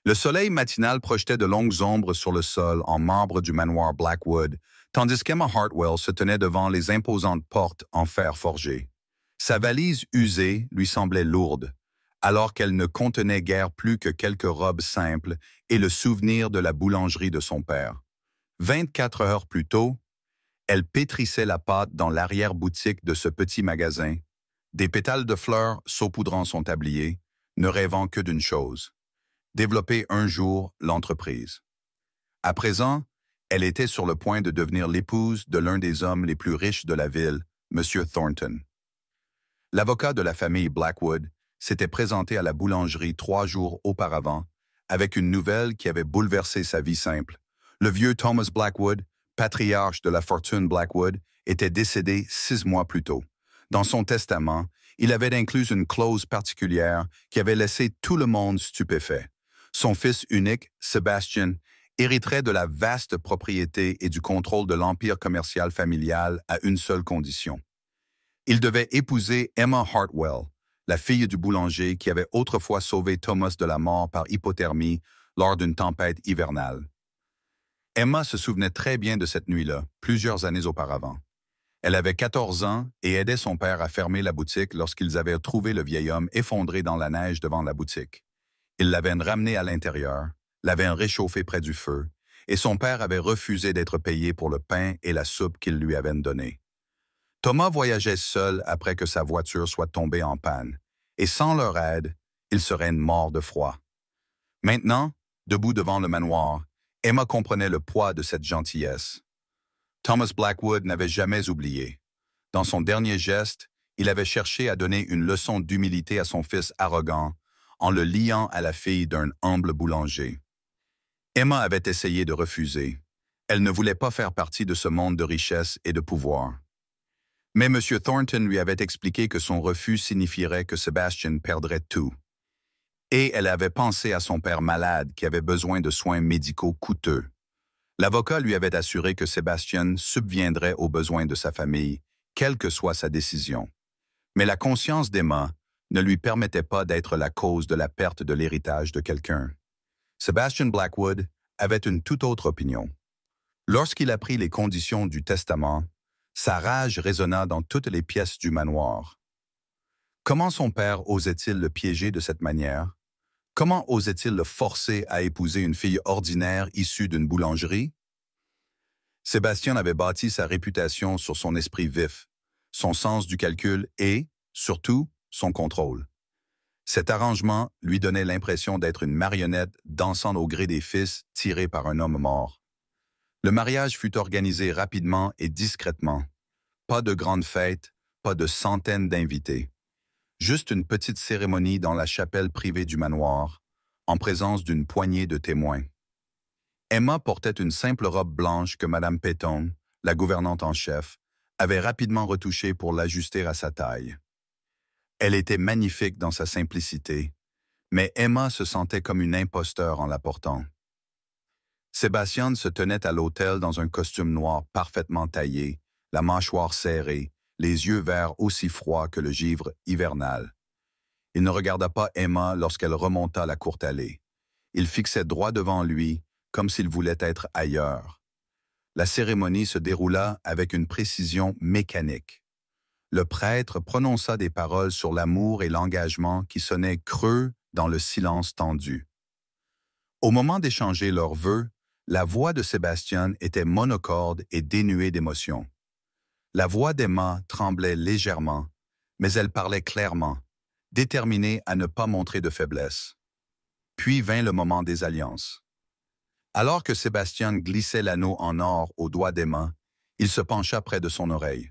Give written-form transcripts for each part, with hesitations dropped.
Le soleil matinal projetait de longues ombres sur le sol en marbre du manoir Blackwood, tandis qu'Emma Hartwell se tenait devant les imposantes portes en fer forgé. Sa valise usée lui semblait lourde, alors qu'elle ne contenait guère plus que quelques robes simples et le souvenir de la boulangerie de son père. 24 heures plus tôt, elle pétrissait la pâte dans l'arrière-boutique de ce petit magasin, des pétales de fleurs saupoudrant son tablier, ne rêvant que d'une chose: développer un jour l'entreprise. À présent, elle était sur le point de devenir l'épouse de l'un des hommes les plus riches de la ville, M. Thornton. L'avocat de la famille Blackwood s'était présenté à la boulangerie 3 jours auparavant avec une nouvelle qui avait bouleversé sa vie simple. Le vieux Thomas Blackwood, patriarche de la fortune Blackwood, était décédé 6 mois plus tôt. Dans son testament, il avait inclus une clause particulière qui avait laissé tout le monde stupéfait. Son fils unique, Sebastian, hériterait de la vaste propriété et du contrôle de l'empire commercial familial à une seule condition. Il devait épouser Emma Hartwell, la fille du boulanger qui avait autrefois sauvé Thomas de la mort par hypothermie lors d'une tempête hivernale. Emma se souvenait très bien de cette nuit-là, plusieurs années auparavant. Elle avait 14 ans et aidait son père à fermer la boutique lorsqu'ils avaient trouvé le vieil homme effondré dans la neige devant la boutique. Ils l'avaient ramené à l'intérieur, l'avaient réchauffé près du feu, et son père avait refusé d'être payé pour le pain et la soupe qu'il lui avait donnés. Thomas voyageait seul après que sa voiture soit tombée en panne, et sans leur aide, il serait mort de froid. Maintenant, debout devant le manoir, Emma comprenait le poids de cette gentillesse. Thomas Blackwood n'avait jamais oublié. Dans son dernier geste, il avait cherché à donner une leçon d'humilité à son fils arrogant en le liant à la fille d'un humble boulanger. Emma avait essayé de refuser. Elle ne voulait pas faire partie de ce monde de richesse et de pouvoir. Mais M. Thornton lui avait expliqué que son refus signifierait que Sebastian perdrait tout. Et elle avait pensé à son père malade qui avait besoin de soins médicaux coûteux. L'avocat lui avait assuré que Sebastian subviendrait aux besoins de sa famille, quelle que soit sa décision. Mais la conscience d'Emma ne lui permettait pas d'être la cause de la perte de l'héritage de quelqu'un. Sebastian Blackwood avait une toute autre opinion. Lorsqu'il apprit les conditions du testament, sa rage résonna dans toutes les pièces du manoir. Comment son père osait-il le piéger de cette manière? Comment osait-il le forcer à épouser une fille ordinaire issue d'une boulangerie? Sébastien avait bâti sa réputation sur son esprit vif, son sens du calcul et, surtout, son contrôle. Cet arrangement lui donnait l'impression d'être une marionnette dansant au gré des fils tirés par un homme mort. Le mariage fut organisé rapidement et discrètement. Pas de grande fête, pas de centaines d'invités. Juste une petite cérémonie dans la chapelle privée du manoir, en présence d'une poignée de témoins. Emma portait une simple robe blanche que Mme Peyton, la gouvernante en chef, avait rapidement retouchée pour l'ajuster à sa taille. Elle était magnifique dans sa simplicité, mais Emma se sentait comme une imposteur en la portant. Sébastien se tenait à l'autel dans un costume noir parfaitement taillé, la mâchoire serrée, les yeux verts aussi froids que le givre hivernal. Il ne regarda pas Emma lorsqu'elle remonta la courte allée. Il fixait droit devant lui, comme s'il voulait être ailleurs. La cérémonie se déroula avec une précision mécanique. Le prêtre prononça des paroles sur l'amour et l'engagement qui sonnaient creux dans le silence tendu. Au moment d'échanger leurs vœux, la voix de Sébastien était monocorde et dénuée d'émotion. La voix d'Emma tremblait légèrement, mais elle parlait clairement, déterminée à ne pas montrer de faiblesse. Puis vint le moment des alliances. Alors que Sébastien glissait l'anneau en or au doigt d'Emma, il se pencha près de son oreille.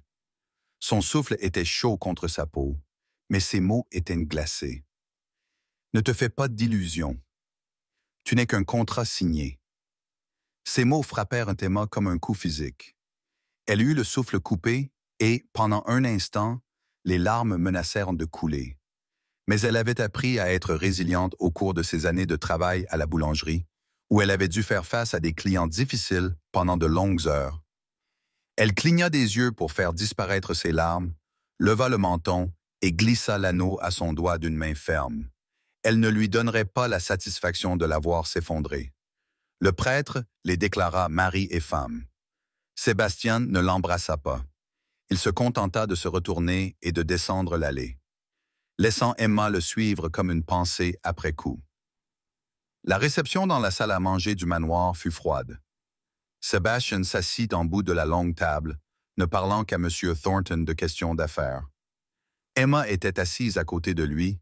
Son souffle était chaud contre sa peau, mais ses mots étaient glacés. « Ne te fais pas d'illusions. Tu n'es qu'un contrat signé. » Ces mots frappèrent Emma comme un coup physique. Elle eut le souffle coupé et, pendant un instant, les larmes menacèrent de couler. Mais elle avait appris à être résiliente au cours de ses années de travail à la boulangerie, où elle avait dû faire face à des clients difficiles pendant de longues heures. Elle cligna des yeux pour faire disparaître ses larmes, leva le menton et glissa l'anneau à son doigt d'une main ferme. elle ne lui donnerait pas la satisfaction de la voir s'effondrer. Le prêtre les déclara mari et femme. Sébastien ne l'embrassa pas. Il se contenta de se retourner et de descendre l'allée, laissant Emma le suivre comme une pensée après coup. La réception dans la salle à manger du manoir fut froide. Sebastian s'assit en bout de la longue table, ne parlant qu'à M. Thornton de questions d'affaires. Emma était assise à côté de lui,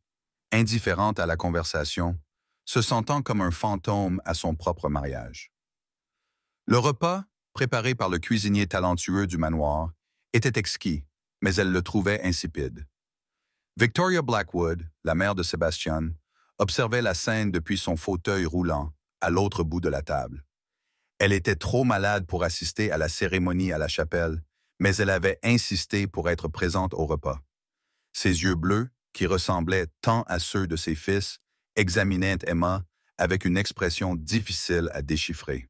indifférente à la conversation, se sentant comme un fantôme à son propre mariage. Le repas, préparé par le cuisinier talentueux du manoir, était exquis, mais elle le trouvait insipide. Victoria Blackwood, la mère de Sebastian, observait la scène depuis son fauteuil roulant, à l'autre bout de la table. Elle était trop malade pour assister à la cérémonie à la chapelle, mais elle avait insisté pour être présente au repas. Ses yeux bleus, qui ressemblaient tant à ceux de ses fils, examinaient Emma avec une expression difficile à déchiffrer.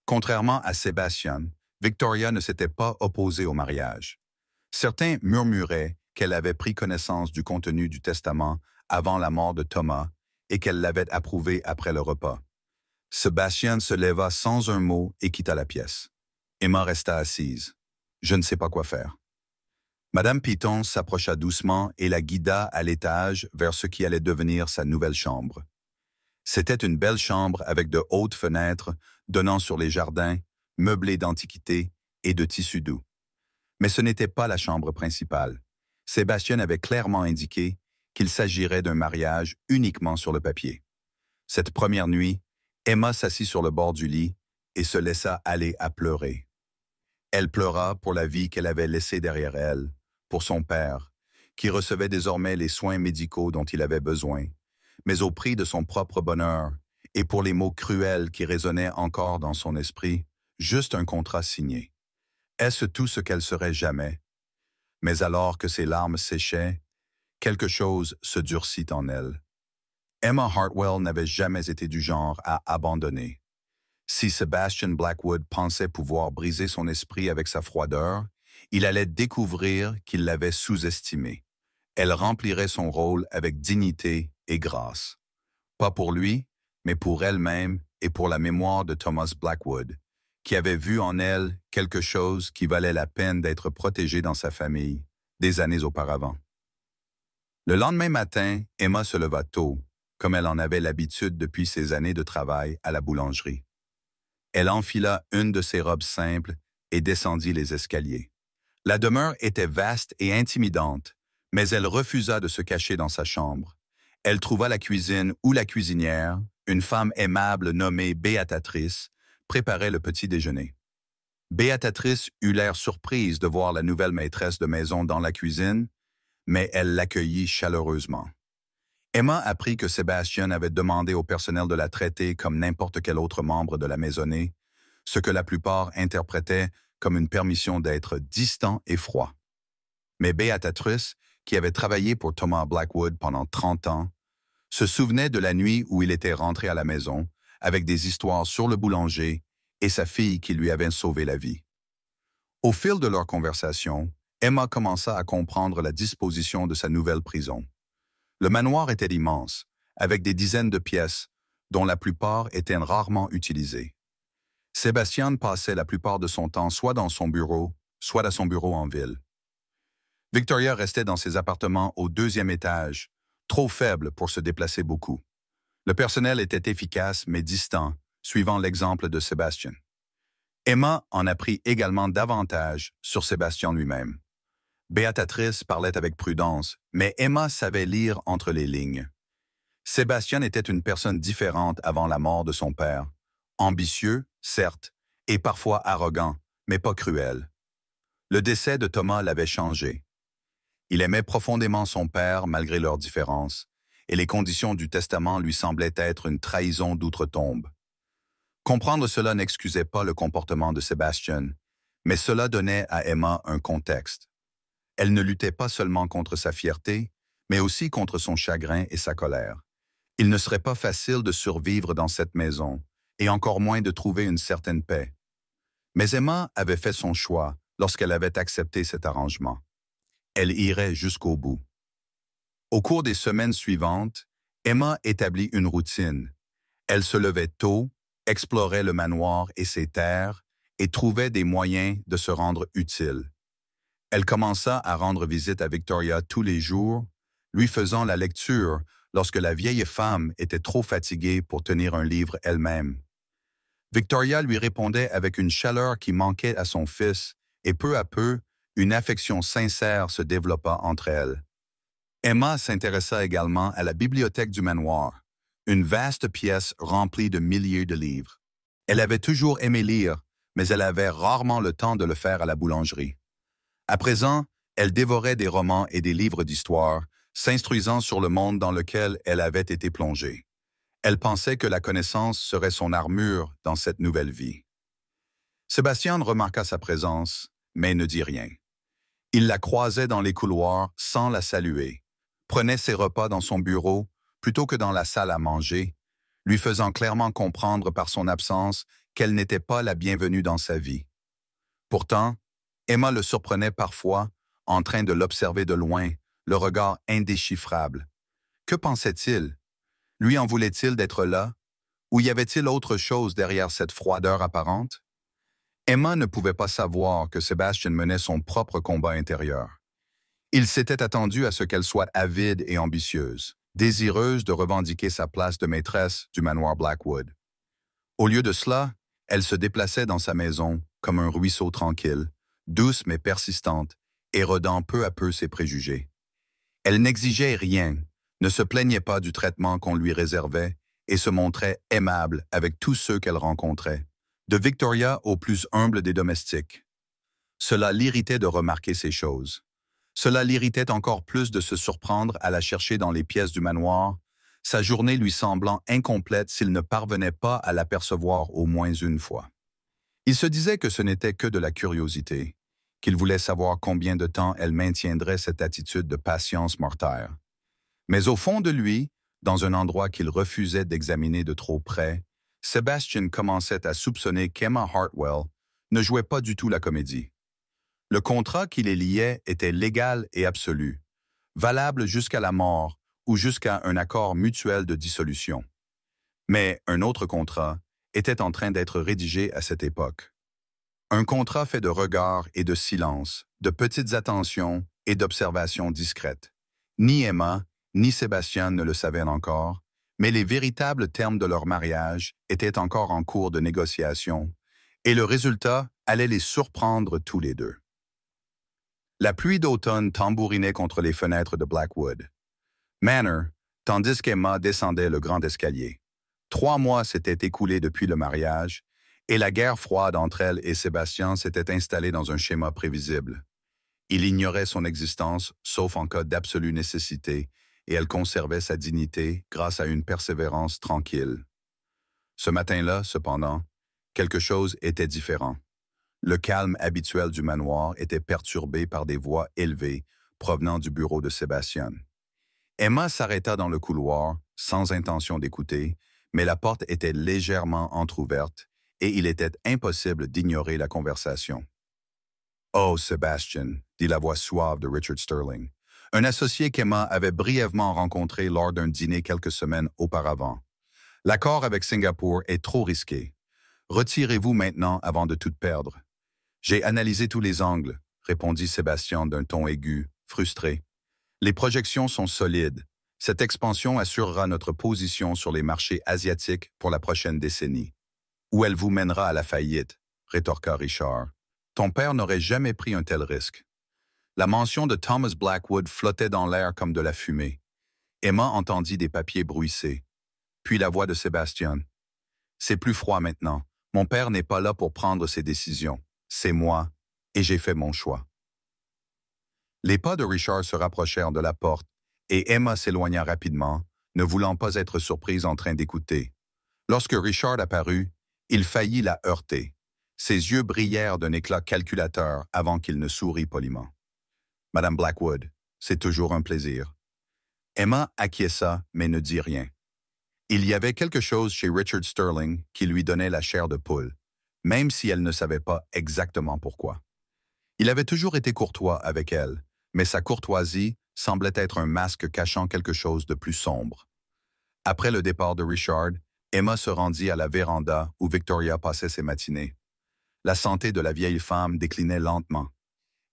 Contrairement à Sébastien, Victoria ne s'était pas opposée au mariage. Certains murmuraient qu'elle avait pris connaissance du contenu du testament avant la mort de Thomas et qu'elle l'avait approuvé après le repas. Sébastien se leva sans un mot et quitta la pièce. Emma resta assise. Je ne sais pas quoi faire. Madame Piton s'approcha doucement et la guida à l'étage vers ce qui allait devenir sa nouvelle chambre. C'était une belle chambre avec de hautes fenêtres donnant sur les jardins, meublée d'antiquités et de tissus doux. Mais ce n'était pas la chambre principale. Sébastien avait clairement indiqué qu'il s'agirait d'un mariage uniquement sur le papier. Cette première nuit, Emma s'assit sur le bord du lit et se laissa aller à pleurer. Elle pleura pour la vie qu'elle avait laissée derrière elle, pour son père, qui recevait désormais les soins médicaux dont il avait besoin, mais au prix de son propre bonheur, et pour les mots cruels qui résonnaient encore dans son esprit, juste un contrat signé. Est-ce tout ce qu'elle serait jamais? Mais alors que ses larmes séchaient, quelque chose se durcit en elle. Emma Hartwell n'avait jamais été du genre à abandonner. Si Sebastian Blackwood pensait pouvoir briser son esprit avec sa froideur, il allait découvrir qu'il l'avait sous-estimé. Elle remplirait son rôle avec dignité et grâce. Pas pour lui, mais pour elle-même et pour la mémoire de Thomas Blackwood, qui avait vu en elle quelque chose qui valait la peine d'être protégé dans sa famille des années auparavant. Le lendemain matin, Emma se leva tôt, comme elle en avait l'habitude depuis ses années de travail à la boulangerie. Elle enfila une de ses robes simples et descendit les escaliers. La demeure était vaste et intimidante, mais elle refusa de se cacher dans sa chambre. Elle trouva la cuisine où la cuisinière, une femme aimable nommée Béatatrice, préparait le petit déjeuner. Béatatrice eut l'air surprise de voir la nouvelle maîtresse de maison dans la cuisine, mais elle l'accueillit chaleureusement. Emma apprit que Sébastien avait demandé au personnel de la traiter comme n'importe quel autre membre de la maisonnée, ce que la plupart interprétaient comme une permission d'être distant et froid. Mais Béatatrice, qui avait travaillé pour Thomas Blackwood pendant 30 ans, se souvenait de la nuit où il était rentré à la maison, avec des histoires sur le boulanger et sa fille qui lui avait sauvé la vie. Au fil de leur conversation, Emma commença à comprendre la disposition de sa nouvelle prison. Le manoir était immense, avec des dizaines de pièces, dont la plupart étaient rarement utilisées. Sébastien passait la plupart de son temps soit dans son bureau, soit à son bureau en ville. Victoria restait dans ses appartements au 2e étage, trop faible pour se déplacer beaucoup. Le personnel était efficace mais distant, suivant l'exemple de Sébastien. Emma en apprit également davantage sur Sébastien lui-même. Béatatrice parlait avec prudence, mais Emma savait lire entre les lignes. Sébastien était une personne différente avant la mort de son père. Ambitieux, certes, et parfois arrogant, mais pas cruel. Le décès de Thomas l'avait changé. Il aimait profondément son père malgré leurs différences, et les conditions du testament lui semblaient être une trahison d'outre-tombe. Comprendre cela n'excusait pas le comportement de Sébastien, mais cela donnait à Emma un contexte. Elle ne luttait pas seulement contre sa fierté, mais aussi contre son chagrin et sa colère. Il ne serait pas facile de survivre dans cette maison, et encore moins de trouver une certaine paix. Mais Emma avait fait son choix lorsqu'elle avait accepté cet arrangement. Elle irait jusqu'au bout. Au cours des semaines suivantes, Emma établit une routine. Elle se levait tôt, explorait le manoir et ses terres, et trouvait des moyens de se rendre utile. Elle commença à rendre visite à Victoria tous les jours, lui faisant la lecture lorsque la vieille femme était trop fatiguée pour tenir un livre elle-même. Victoria lui répondait avec une chaleur qui manquait à son fils, et peu à peu, une affection sincère se développa entre elles. Emma s'intéressa également à la bibliothèque du manoir, une vaste pièce remplie de milliers de livres. Elle avait toujours aimé lire, mais elle avait rarement le temps de le faire à la boulangerie. À présent, elle dévorait des romans et des livres d'histoire, s'instruisant sur le monde dans lequel elle avait été plongée. Elle pensait que la connaissance serait son armure dans cette nouvelle vie. Sébastien remarqua sa présence, mais ne dit rien. Il la croisait dans les couloirs sans la saluer, prenait ses repas dans son bureau plutôt que dans la salle à manger, lui faisant clairement comprendre par son absence qu'elle n'était pas la bienvenue dans sa vie. Pourtant, Emma le surprenait parfois, en train de l'observer de loin, le regard indéchiffrable. Que pensait-il? Lui en voulait-il d'être là? Ou y avait-il autre chose derrière cette froideur apparente? Emma ne pouvait pas savoir que Sébastien menait son propre combat intérieur. Il s'était attendu à ce qu'elle soit avide et ambitieuse, désireuse de revendiquer sa place de maîtresse du manoir Blackwood. Au lieu de cela, elle se déplaçait dans sa maison comme un ruisseau tranquille, douce mais persistante, érodant peu à peu ses préjugés. Elle n'exigeait rien, ne se plaignait pas du traitement qu'on lui réservait et se montrait aimable avec tous ceux qu'elle rencontrait, de Victoria au plus humble des domestiques. Cela l'irritait de remarquer ces choses. Cela l'irritait encore plus de se surprendre à la chercher dans les pièces du manoir, sa journée lui semblant incomplète s'il ne parvenait pas à l'apercevoir au moins une fois. Il se disait que ce n'était que de la curiosité, qu'il voulait savoir combien de temps elle maintiendrait cette attitude de patience mortaire. Mais au fond de lui, dans un endroit qu'il refusait d'examiner de trop près, Sébastien commençait à soupçonner qu'Emma Hartwell ne jouait pas du tout la comédie. Le contrat qui les liait était légal et absolu, valable jusqu'à la mort ou jusqu'à un accord mutuel de dissolution. Mais un autre contrat était en train d'être rédigé à cette époque. Un contrat fait de regards et de silence, de petites attentions et d'observations discrètes. Ni Emma, ni Sébastien ne le savaient encore, mais les véritables termes de leur mariage étaient encore en cours de négociation, et le résultat allait les surprendre tous les deux. La pluie d'automne tambourinait contre les fenêtres de Blackwood Manor, tandis qu'Emma descendait le grand escalier. 3 mois s'étaient écoulés depuis le mariage, et la guerre froide entre elle et Sébastien s'était installée dans un schéma prévisible. Il ignorait son existence, sauf en cas d'absolue nécessité, et elle conservait sa dignité grâce à une persévérance tranquille. Ce matin-là, cependant, quelque chose était différent. Le calme habituel du manoir était perturbé par des voix élevées provenant du bureau de Sébastien. Emma s'arrêta dans le couloir, sans intention d'écouter, mais la porte était légèrement entr'ouverte et il était impossible d'ignorer la conversation. « Oh, Sébastien », dit la voix suave de Richard Sterling, un associé qu'Emma avait brièvement rencontré lors d'un dîner quelques semaines auparavant. « L'accord avec Singapour est trop risqué. Retirez-vous maintenant avant de tout perdre. » « J'ai analysé tous les angles, » répondit Sébastien d'un ton aigu, frustré. « Les projections sont solides. Cette expansion assurera notre position sur les marchés asiatiques pour la prochaine décennie. »« Ou elle vous mènera à la faillite, » rétorqua Richard. « Ton père n'aurait jamais pris un tel risque. » La mention de Thomas Blackwood flottait dans l'air comme de la fumée. Emma entendit des papiers bruisser. Puis la voix de Sébastien. « C'est plus froid maintenant. Mon père n'est pas là pour prendre ses décisions. C'est moi, et j'ai fait mon choix. » Les pas de Richard se rapprochèrent de la porte, et Emma s'éloigna rapidement, ne voulant pas être surprise en train d'écouter. Lorsque Richard apparut, il faillit la heurter. Ses yeux brillèrent d'un éclat calculateur avant qu'il ne sourit poliment. « Madame Blackwood, c'est toujours un plaisir. » Emma acquiesça, mais ne dit rien. Il y avait quelque chose chez Richard Sterling qui lui donnait la chair de poule, même si elle ne savait pas exactement pourquoi. Il avait toujours été courtois avec elle, mais sa courtoisie semblait être un masque cachant quelque chose de plus sombre. Après le départ de Richard, Emma se rendit à la véranda où Victoria passait ses matinées. La santé de la vieille femme déclinait lentement.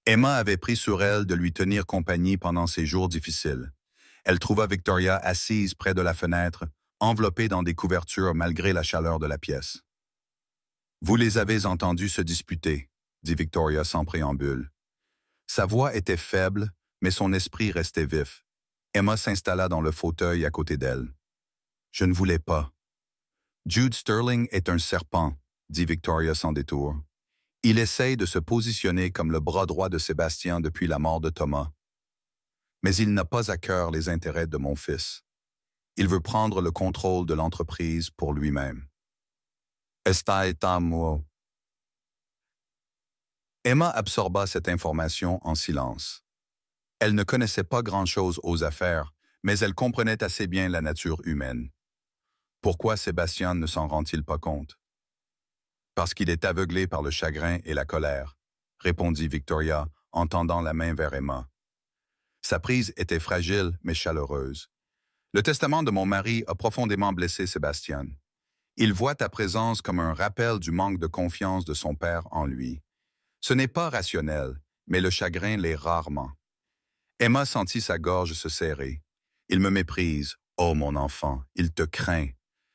Emma avait pris sur elle de lui tenir compagnie pendant ces jours difficiles. Elle trouva Victoria assise près de la fenêtre, enveloppée dans des couvertures malgré la chaleur de la pièce. « Vous les avez entendus se disputer », dit Victoria sans préambule. Sa voix était faible, mais son esprit restait vif. Emma s'installa dans le fauteuil à côté d'elle. « Je ne voulais pas. »« Jude Sterling est un serpent, » dit Victoria sans détour. « Il essaye de se positionner comme le bras droit de Sébastien depuis la mort de Thomas. Mais il n'a pas à cœur les intérêts de mon fils. Il veut prendre le contrôle de l'entreprise pour lui-même. » Esta est moi. Emma absorba cette information en silence. Elle ne connaissait pas grand-chose aux affaires, mais elle comprenait assez bien la nature humaine. Pourquoi Sébastien ne s'en rend-il pas compte? Parce qu'il est aveuglé par le chagrin et la colère, répondit Victoria en tendant la main vers Emma. Sa prise était fragile mais chaleureuse. Le testament de mon mari a profondément blessé Sébastien. Il voit ta présence comme un rappel du manque de confiance de son père en lui. Ce n'est pas rationnel, mais le chagrin l'est rarement. Emma sentit sa gorge se serrer. Il me méprise. Oh, mon enfant, il te craint.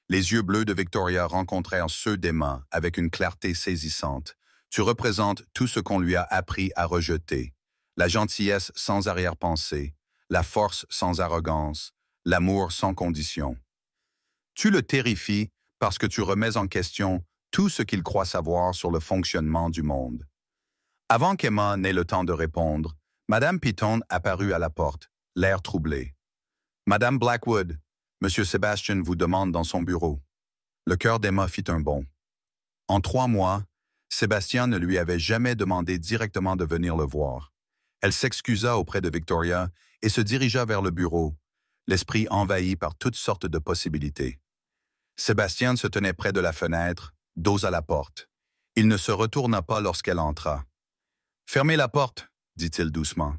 Les yeux bleus de Victoria rencontrèrent ceux d'Emma avec une clarté saisissante. Tu représentes tout ce qu'on lui a appris à rejeter. La gentillesse sans arrière-pensée, la force sans arrogance, l'amour sans condition. Tu le terrifies parce que tu remets en question tout ce qu'il croit savoir sur le fonctionnement du monde. Avant qu'Emma n'ait le temps de répondre, Madame Piton apparut à la porte, l'air troublé. « Madame Blackwood, Monsieur Sebastian vous demande dans son bureau. » Le cœur d'Emma fit un bond. En 3 mois, Sébastien ne lui avait jamais demandé directement de venir le voir. Elle s'excusa auprès de Victoria et se dirigea vers le bureau, l'esprit envahi par toutes sortes de possibilités. Sébastien se tenait près de la fenêtre, dos à la porte. Il ne se retourna pas lorsqu'elle entra. « Fermez la porte », dit-il doucement.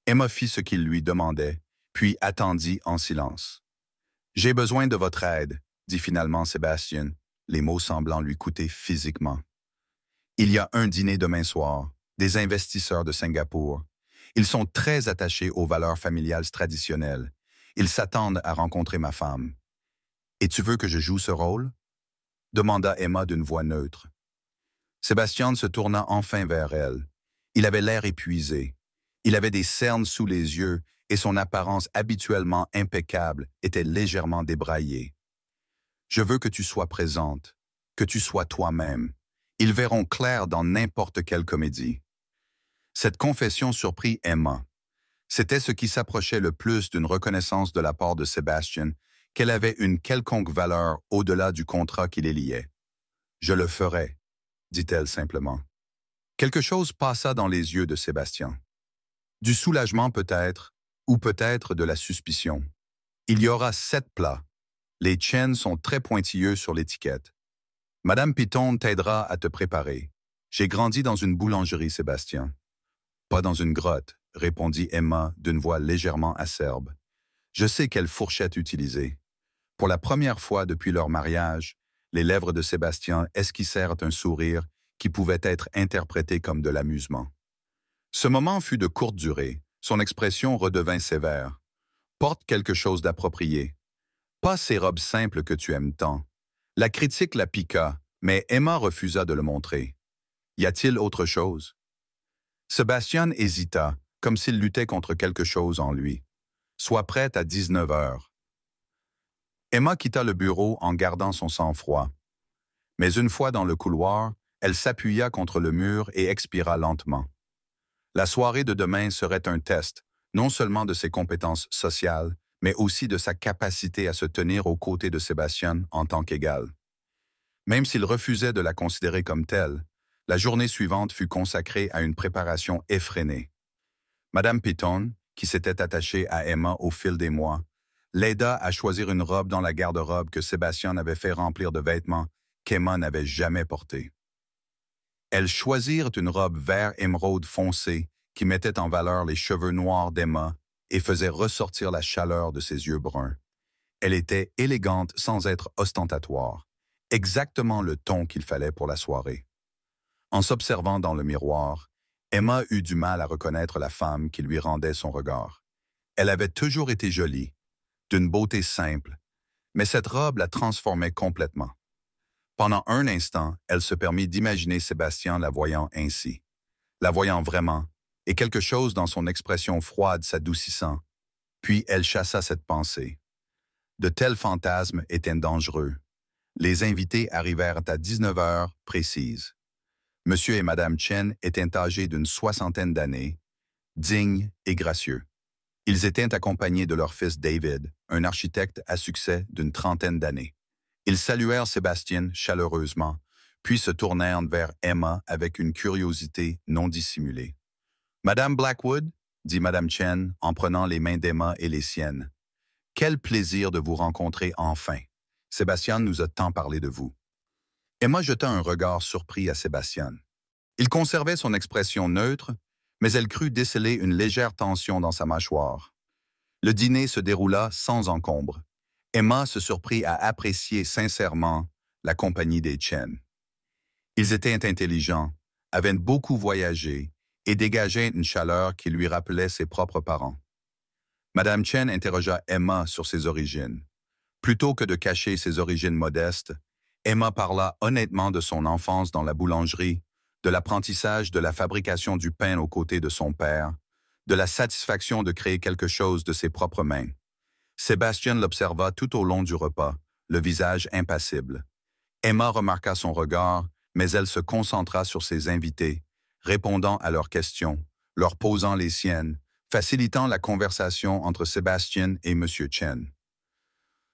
Emma fit ce qu'il lui demandait, puis attendit en silence. « J'ai besoin de votre aide », dit finalement Sébastien, les mots semblant lui coûter physiquement. « Il y a un dîner demain soir, des investisseurs de Singapour. Ils sont très attachés aux valeurs familiales traditionnelles. Ils s'attendent à rencontrer ma femme. »« Et tu veux que je joue ce rôle ?» demanda Emma d'une voix neutre. Sébastien se tourna enfin vers elle. Il avait l'air épuisé. Il avait des cernes sous les yeux et son apparence habituellement impeccable était légèrement débraillée. « Je veux que tu sois présente, que tu sois toi-même. Ils verront clair dans n'importe quelle comédie. » Cette confession surprit Emma. C'était ce qui s'approchait le plus d'une reconnaissance de la part de Sébastien, qu'elle avait une quelconque valeur au-delà du contrat qui les liait. « Je le ferai », dit-elle simplement. Quelque chose passa dans les yeux de Sébastien. Du soulagement peut-être, ou peut-être de la suspicion. Il y aura 7 plats. Les tiennes sont très pointilleux sur l'étiquette. Madame Piton t'aidera à te préparer. J'ai grandi dans une boulangerie, Sébastien. Pas dans une grotte, répondit Emma d'une voix légèrement acerbe. Je sais quelle fourchette utiliser. Pour la première fois depuis leur mariage, les lèvres de Sébastien esquissèrent un sourire qui pouvait être interprété comme de l'amusement. Ce moment fut de courte durée, son expression redevint sévère. Porte quelque chose d'approprié. Pas ces robes simples que tu aimes tant. La critique la piqua, mais Emma refusa de le montrer. Y a-t-il autre chose? Sébastien hésita, comme s'il luttait contre quelque chose en lui. Sois prête à 19 heures. Emma quitta le bureau en gardant son sang-froid. Mais une fois dans le couloir, elle s'appuya contre le mur et expira lentement. La soirée de demain serait un test, non seulement de ses compétences sociales, mais aussi de sa capacité à se tenir aux côtés de Sébastien en tant qu'égal. Même s'il refusait de la considérer comme telle, la journée suivante fut consacrée à une préparation effrénée. Madame Piton, qui s'était attachée à Emma au fil des mois, l'aida à choisir une robe dans la garde-robe que Sébastien avait fait remplir de vêtements qu'Emma n'avait jamais portés. Elles choisirent une robe vert émeraude foncé qui mettait en valeur les cheveux noirs d'Emma et faisait ressortir la chaleur de ses yeux bruns. Elle était élégante sans être ostentatoire, exactement le ton qu'il fallait pour la soirée. En s'observant dans le miroir, Emma eut du mal à reconnaître la femme qui lui rendait son regard. Elle avait toujours été jolie, d'une beauté simple, mais cette robe la transformait complètement. Pendant un instant, elle se permit d'imaginer Sébastien la voyant ainsi, la voyant vraiment, et quelque chose dans son expression froide s'adoucissant. Puis elle chassa cette pensée. De tels fantasmes étaient dangereux. Les invités arrivèrent à 19 heures précises. Monsieur et Madame Chen étaient âgés d'une soixantaine d'années, dignes et gracieux. Ils étaient accompagnés de leur fils David, un architecte à succès d'une trentaine d'années. Ils saluèrent Sébastien chaleureusement, puis se tournèrent vers Emma avec une curiosité non dissimulée. « Madame Blackwood, dit Madame Chen en prenant les mains d'Emma et les siennes. Quel plaisir de vous rencontrer enfin. Sébastien nous a tant parlé de vous. » Emma jeta un regard surpris à Sébastien. Il conservait son expression neutre, mais elle crut déceler une légère tension dans sa mâchoire. Le dîner se déroula sans encombre. Emma se surprit à apprécier sincèrement la compagnie des Chen. Ils étaient intelligents, avaient beaucoup voyagé et dégageaient une chaleur qui lui rappelait ses propres parents. Madame Chen interrogea Emma sur ses origines. Plutôt que de cacher ses origines modestes, Emma parla honnêtement de son enfance dans la boulangerie, de l'apprentissage de la fabrication du pain aux côtés de son père, de la satisfaction de créer quelque chose de ses propres mains. Sébastien l'observa tout au long du repas, le visage impassible. Emma remarqua son regard, mais elle se concentra sur ses invités, répondant à leurs questions, leur posant les siennes, facilitant la conversation entre Sébastien et M. Chen.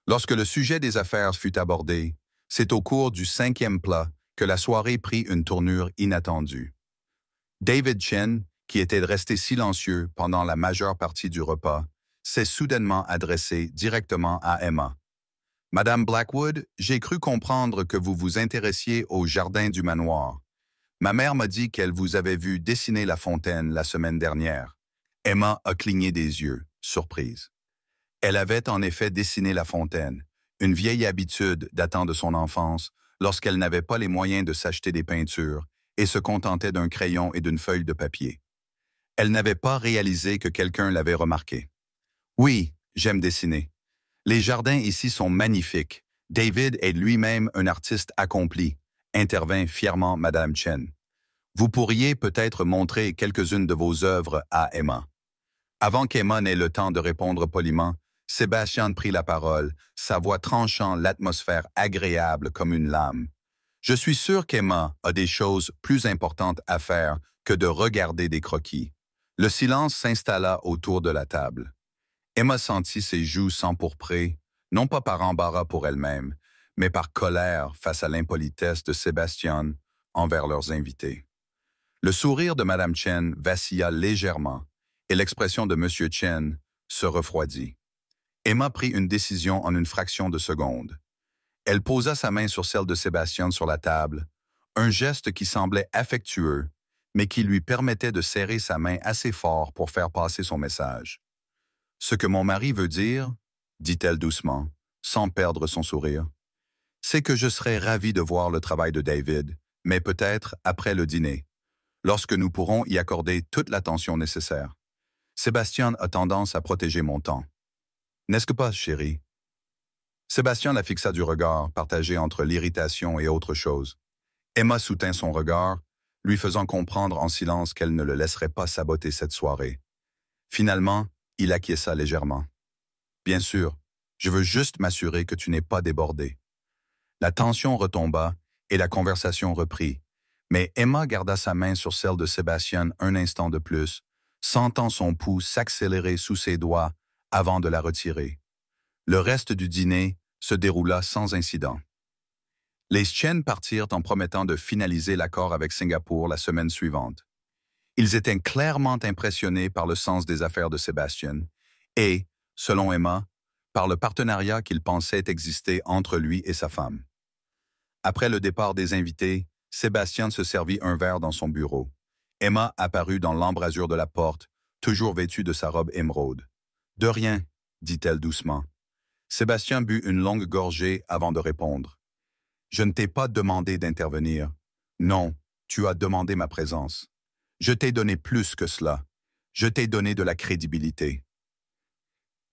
Lorsque le sujet des affaires fut abordé, c'est au cours du 5e plat que la soirée prit une tournure inattendue. David Chen, qui était resté silencieux pendant la majeure partie du repas, s'est soudainement adressé directement à Emma. « Madame Blackwood, j'ai cru comprendre que vous vous intéressiez au jardin du manoir. Ma mère m'a dit qu'elle vous avait vu dessiner la fontaine la semaine dernière. » Emma a cligné des yeux, surprise. Elle avait en effet dessiné la fontaine, une vieille habitude datant de son enfance, lorsqu'elle n'avait pas les moyens de s'acheter des peintures et se contentait d'un crayon et d'une feuille de papier. Elle n'avait pas réalisé que quelqu'un l'avait remarqué. « Oui, j'aime dessiner. Les jardins ici sont magnifiques. David est lui-même un artiste accompli, » intervint fièrement Madame Chen. « Vous pourriez peut-être montrer quelques-unes de vos œuvres à Emma. » Avant qu'Emma n'ait le temps de répondre poliment, Sébastien prit la parole, sa voix tranchant l'atmosphère agréable comme une lame. « Je suis sûr qu'Emma a des choses plus importantes à faire que de regarder des croquis. » Le silence s'installa autour de la table. Emma sentit ses joues s'empourprer, non pas par embarras pour elle-même, mais par colère face à l'impolitesse de Sébastien envers leurs invités. Le sourire de Madame Chen vacilla légèrement, et l'expression de M. Chen se refroidit. Emma prit une décision en une fraction de seconde. Elle posa sa main sur celle de Sébastien sur la table, un geste qui semblait affectueux, mais qui lui permettait de serrer sa main assez fort pour faire passer son message. « Ce que mon mari veut dire, dit-elle doucement, sans perdre son sourire, c'est que je serais ravie de voir le travail de David, mais peut-être après le dîner, lorsque nous pourrons y accorder toute l'attention nécessaire. Sébastien a tendance à protéger mon temps. N'est-ce que pas, chérie? » Sébastien la fixa du regard, partagé entre l'irritation et autre chose. Emma soutint son regard, lui faisant comprendre en silence qu'elle ne le laisserait pas saboter cette soirée. Finalement, il acquiesça légèrement. « Bien sûr, je veux juste m'assurer que tu n'es pas débordé. » La tension retomba et la conversation reprit, mais Emma garda sa main sur celle de Sébastien un instant de plus, sentant son pouls s'accélérer sous ses doigts avant de la retirer. Le reste du dîner se déroula sans incident. Les Chen partirent en promettant de finaliser l'accord avec Singapour la semaine suivante. Ils étaient clairement impressionnés par le sens des affaires de Sébastien et, selon Emma, par le partenariat qu'il pensait exister entre lui et sa femme. Après le départ des invités, Sébastien se servit un verre dans son bureau. Emma apparut dans l'embrasure de la porte, toujours vêtue de sa robe émeraude. « De rien, dit-elle doucement. Sébastien but une longue gorgée avant de répondre. « Je ne t'ai pas demandé d'intervenir. Non, tu as demandé ma présence. Je t'ai donné plus que cela. Je t'ai donné de la crédibilité. »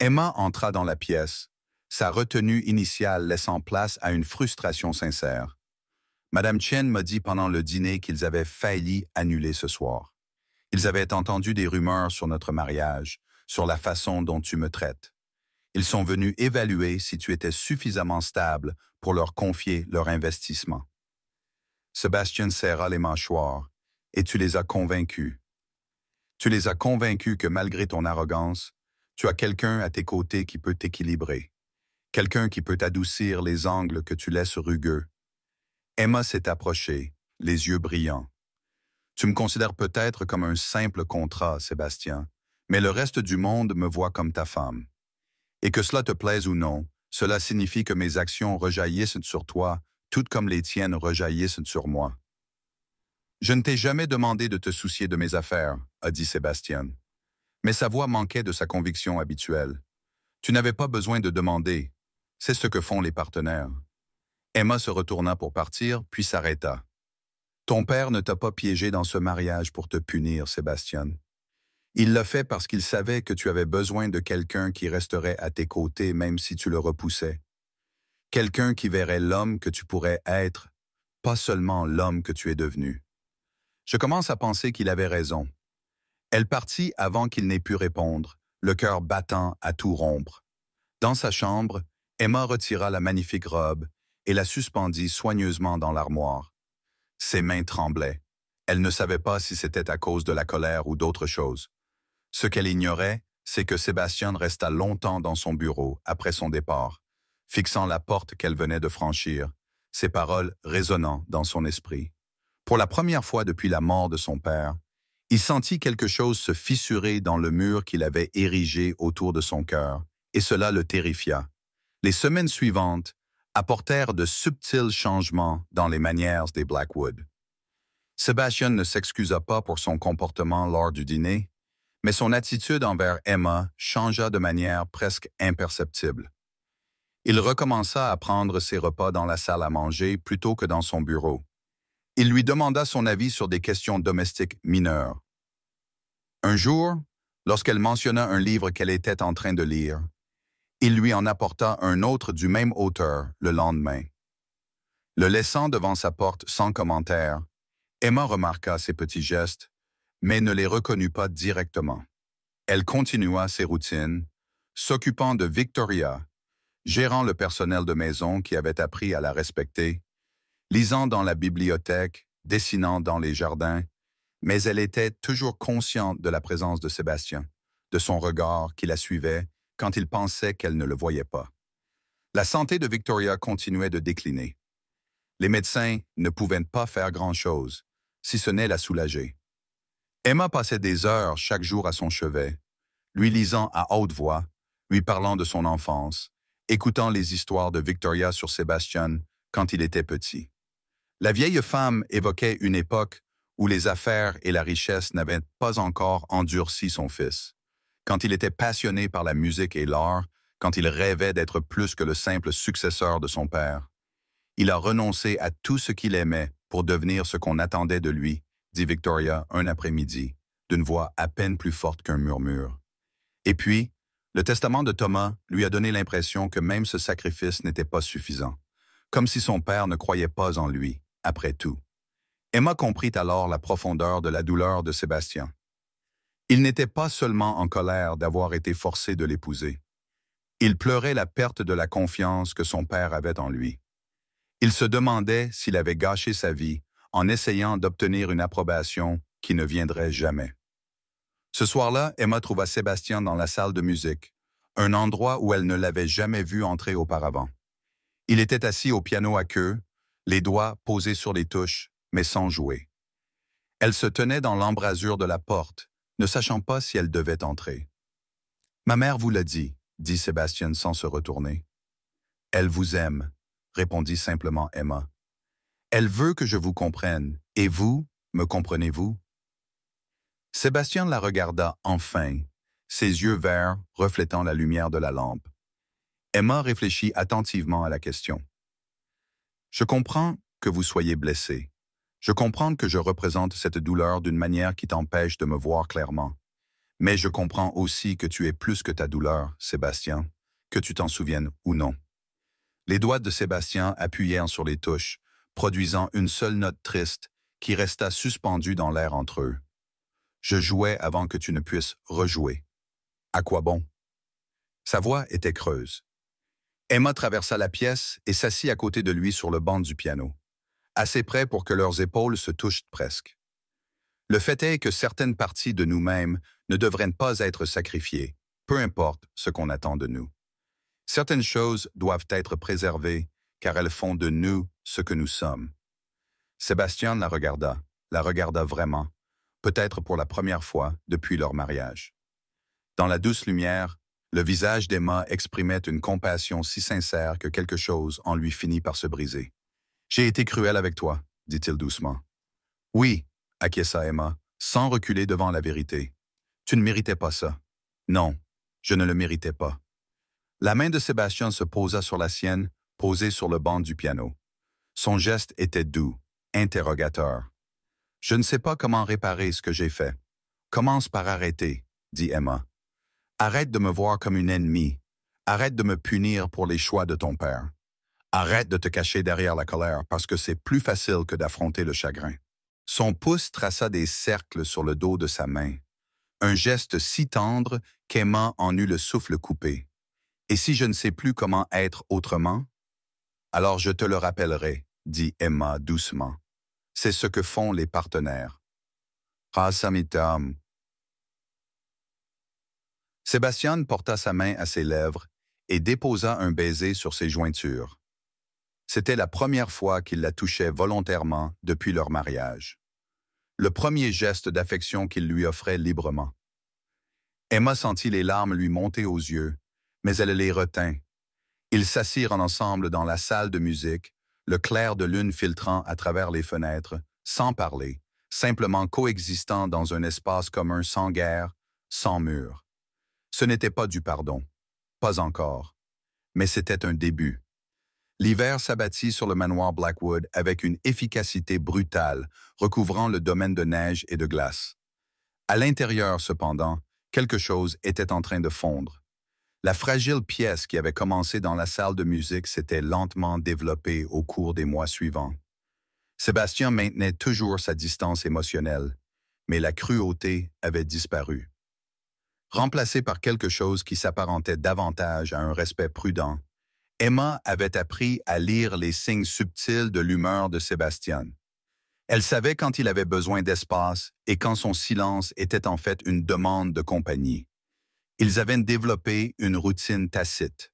Emma entra dans la pièce, sa retenue initiale laissant place à une frustration sincère. « Madame Chen m'a dit pendant le dîner qu'ils avaient failli annuler ce soir. Ils avaient entendu des rumeurs sur notre mariage, sur la façon dont tu me traites. Ils sont venus évaluer si tu étais suffisamment stable pour leur confier leur investissement. » Sébastien serra les mâchoires. « Et tu les as convaincus. Tu les as convaincus que malgré ton arrogance, tu as quelqu'un à tes côtés qui peut t'équilibrer, quelqu'un qui peut adoucir les angles que tu laisses rugueux. » Emma s'est approchée, les yeux brillants. « Tu me considères peut-être comme un simple contrat, Sébastien, mais le reste du monde me voit comme ta femme. Et que cela te plaise ou non, cela signifie que mes actions rejaillissent sur toi, tout comme les tiennes rejaillissent sur moi. » « Je ne t'ai jamais demandé de te soucier de mes affaires, » a dit Sébastien. Mais sa voix manquait de sa conviction habituelle. « Tu n'avais pas besoin de demander. C'est ce que font les partenaires. » Emma se retourna pour partir, puis s'arrêta. « Ton père ne t'a pas piégé dans ce mariage pour te punir, Sébastien. Il l'a fait parce qu'il savait que tu avais besoin de quelqu'un qui resterait à tes côtés même si tu le repoussais. Quelqu'un qui verrait l'homme que tu pourrais être, pas seulement l'homme que tu es devenu. » Je commence à penser qu'il avait raison. Elle partit avant qu'il n'ait pu répondre, le cœur battant à tout rompre. Dans sa chambre, Emma retira la magnifique robe et la suspendit soigneusement dans l'armoire. Ses mains tremblaient. Elle ne savait pas si c'était à cause de la colère ou d'autre chose. Ce qu'elle ignorait, c'est que Sébastien resta longtemps dans son bureau après son départ, fixant la porte qu'elle venait de franchir, ses paroles résonnant dans son esprit. Pour la première fois depuis la mort de son père, il sentit quelque chose se fissurer dans le mur qu'il avait érigé autour de son cœur, et cela le terrifia. Les semaines suivantes apportèrent de subtils changements dans les manières des Blackwood. Sébastien ne s'excusa pas pour son comportement lors du dîner, mais son attitude envers Emma changea de manière presque imperceptible. Il recommença à prendre ses repas dans la salle à manger plutôt que dans son bureau. Il lui demanda son avis sur des questions domestiques mineures. Un jour, lorsqu'elle mentionna un livre qu'elle était en train de lire, il lui en apporta un autre du même auteur le lendemain. Le laissant devant sa porte sans commentaire, Emma remarqua ses petits gestes, mais ne les reconnut pas directement. Elle continua ses routines, s'occupant de Victoria, gérant le personnel de maison qui avait appris à la respecter, lisant dans la bibliothèque, dessinant dans les jardins, mais elle était toujours consciente de la présence de Sébastien, de son regard qui la suivait quand il pensait qu'elle ne le voyait pas. La santé de Victoria continuait de décliner. Les médecins ne pouvaient pas faire grand-chose, si ce n'est la soulager. Emma passait des heures chaque jour à son chevet, lui lisant à haute voix, lui parlant de son enfance, écoutant les histoires de Victoria sur Sébastien quand il était petit. La vieille femme évoquait une époque où les affaires et la richesse n'avaient pas encore endurci son fils. Quand il était passionné par la musique et l'art, quand il rêvait d'être plus que le simple successeur de son père. Il a renoncé à tout ce qu'il aimait pour devenir ce qu'on attendait de lui, dit Victoria un après-midi, d'une voix à peine plus forte qu'un murmure. Et puis, le testament de Thomas lui a donné l'impression que même ce sacrifice n'était pas suffisant, comme si son père ne croyait pas en lui, après tout. Emma comprit alors la profondeur de la douleur de Sébastien. Il n'était pas seulement en colère d'avoir été forcé de l'épouser. Il pleurait la perte de la confiance que son père avait en lui. Il se demandait s'il avait gâché sa vie en essayant d'obtenir une approbation qui ne viendrait jamais. Ce soir-là, Emma trouva Sébastien dans la salle de musique, un endroit où elle ne l'avait jamais vu entrer auparavant. Il était assis au piano à queue, les doigts posés sur les touches, mais sans jouer. Elle se tenait dans l'embrasure de la porte, ne sachant pas si elle devait entrer. « Ma mère vous l'a dit, » dit Sébastien sans se retourner. « Elle vous aime, » répondit simplement Emma. « Elle veut que je vous comprenne, et vous, me comprenez-vous? » Sébastien la regarda enfin, ses yeux verts reflétant la lumière de la lampe. Emma réfléchit attentivement à la question. Je comprends que vous soyez blessé. Je comprends que je représente cette douleur d'une manière qui t'empêche de me voir clairement. Mais je comprends aussi que tu es plus que ta douleur, Sébastien, que tu t'en souviennes ou non. Les doigts de Sébastien appuyèrent sur les touches, produisant une seule note triste qui resta suspendue dans l'air entre eux. Je jouais avant que tu ne puisses rejouer. À quoi bon? Sa voix était creuse. Emma traversa la pièce et s'assit à côté de lui sur le banc du piano, assez près pour que leurs épaules se touchent presque. Le fait est que certaines parties de nous-mêmes ne devraient pas être sacrifiées, peu importe ce qu'on attend de nous. Certaines choses doivent être préservées car elles font de nous ce que nous sommes. Sébastien la regarda vraiment, peut-être pour la première fois depuis leur mariage. Dans la douce lumière, le visage d'Emma exprimait une compassion si sincère que quelque chose en lui finit par se briser. « J'ai été cruel avec toi, » dit-il doucement. « Oui, » acquiesça Emma, sans reculer devant la vérité. « Tu ne méritais pas ça. »« Non, je ne le méritais pas. » La main de Sébastien se posa sur la sienne, posée sur le banc du piano. Son geste était doux, interrogateur. « Je ne sais pas comment réparer ce que j'ai fait. Commence par arrêter, » dit Emma. « Arrête de me voir comme une ennemie. Arrête de me punir pour les choix de ton père. Arrête de te cacher derrière la colère parce que c'est plus facile que d'affronter le chagrin. » Son pouce traça des cercles sur le dos de sa main. Un geste si tendre qu'Emma en eut le souffle coupé. « Et si je ne sais plus comment être autrement? » « Alors je te le rappellerai, » dit Emma doucement. « C'est ce que font les partenaires. » Rasamitam. Sébastien porta sa main à ses lèvres et déposa un baiser sur ses jointures. C'était la première fois qu'il la touchait volontairement depuis leur mariage. Le premier geste d'affection qu'il lui offrait librement. Emma sentit les larmes lui monter aux yeux, mais elle les retint. Ils s'assirent ensemble dans la salle de musique, le clair de lune filtrant à travers les fenêtres, sans parler, simplement coexistant dans un espace commun sans guerre, sans mur. Ce n'était pas du pardon, pas encore, mais c'était un début. L'hiver s'abattit sur le manoir Blackwood avec une efficacité brutale, recouvrant le domaine de neige et de glace. À l'intérieur, cependant, quelque chose était en train de fondre. La fragile pièce qui avait commencé dans la salle de musique s'était lentement développée au cours des mois suivants. Sébastien maintenait toujours sa distance émotionnelle, mais la cruauté avait disparu. Remplacée par quelque chose qui s'apparentait davantage à un respect prudent, Emma avait appris à lire les signes subtils de l'humeur de Sébastien. Elle savait quand il avait besoin d'espace et quand son silence était en fait une demande de compagnie. Ils avaient développé une routine tacite.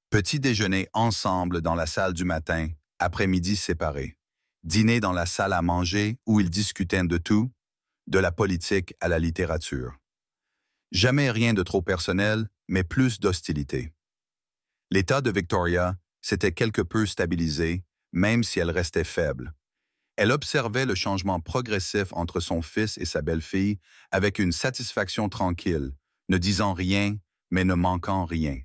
Petit déjeuner ensemble dans la salle du matin, après-midi séparés. Dîner dans la salle à manger où ils discutaient de tout, de la politique à la littérature. Jamais rien de trop personnel, mais plus d'hostilité. L'état de Victoria s'était quelque peu stabilisé, même si elle restait faible. Elle observait le changement progressif entre son fils et sa belle-fille avec une satisfaction tranquille, ne disant rien, mais ne manquant rien.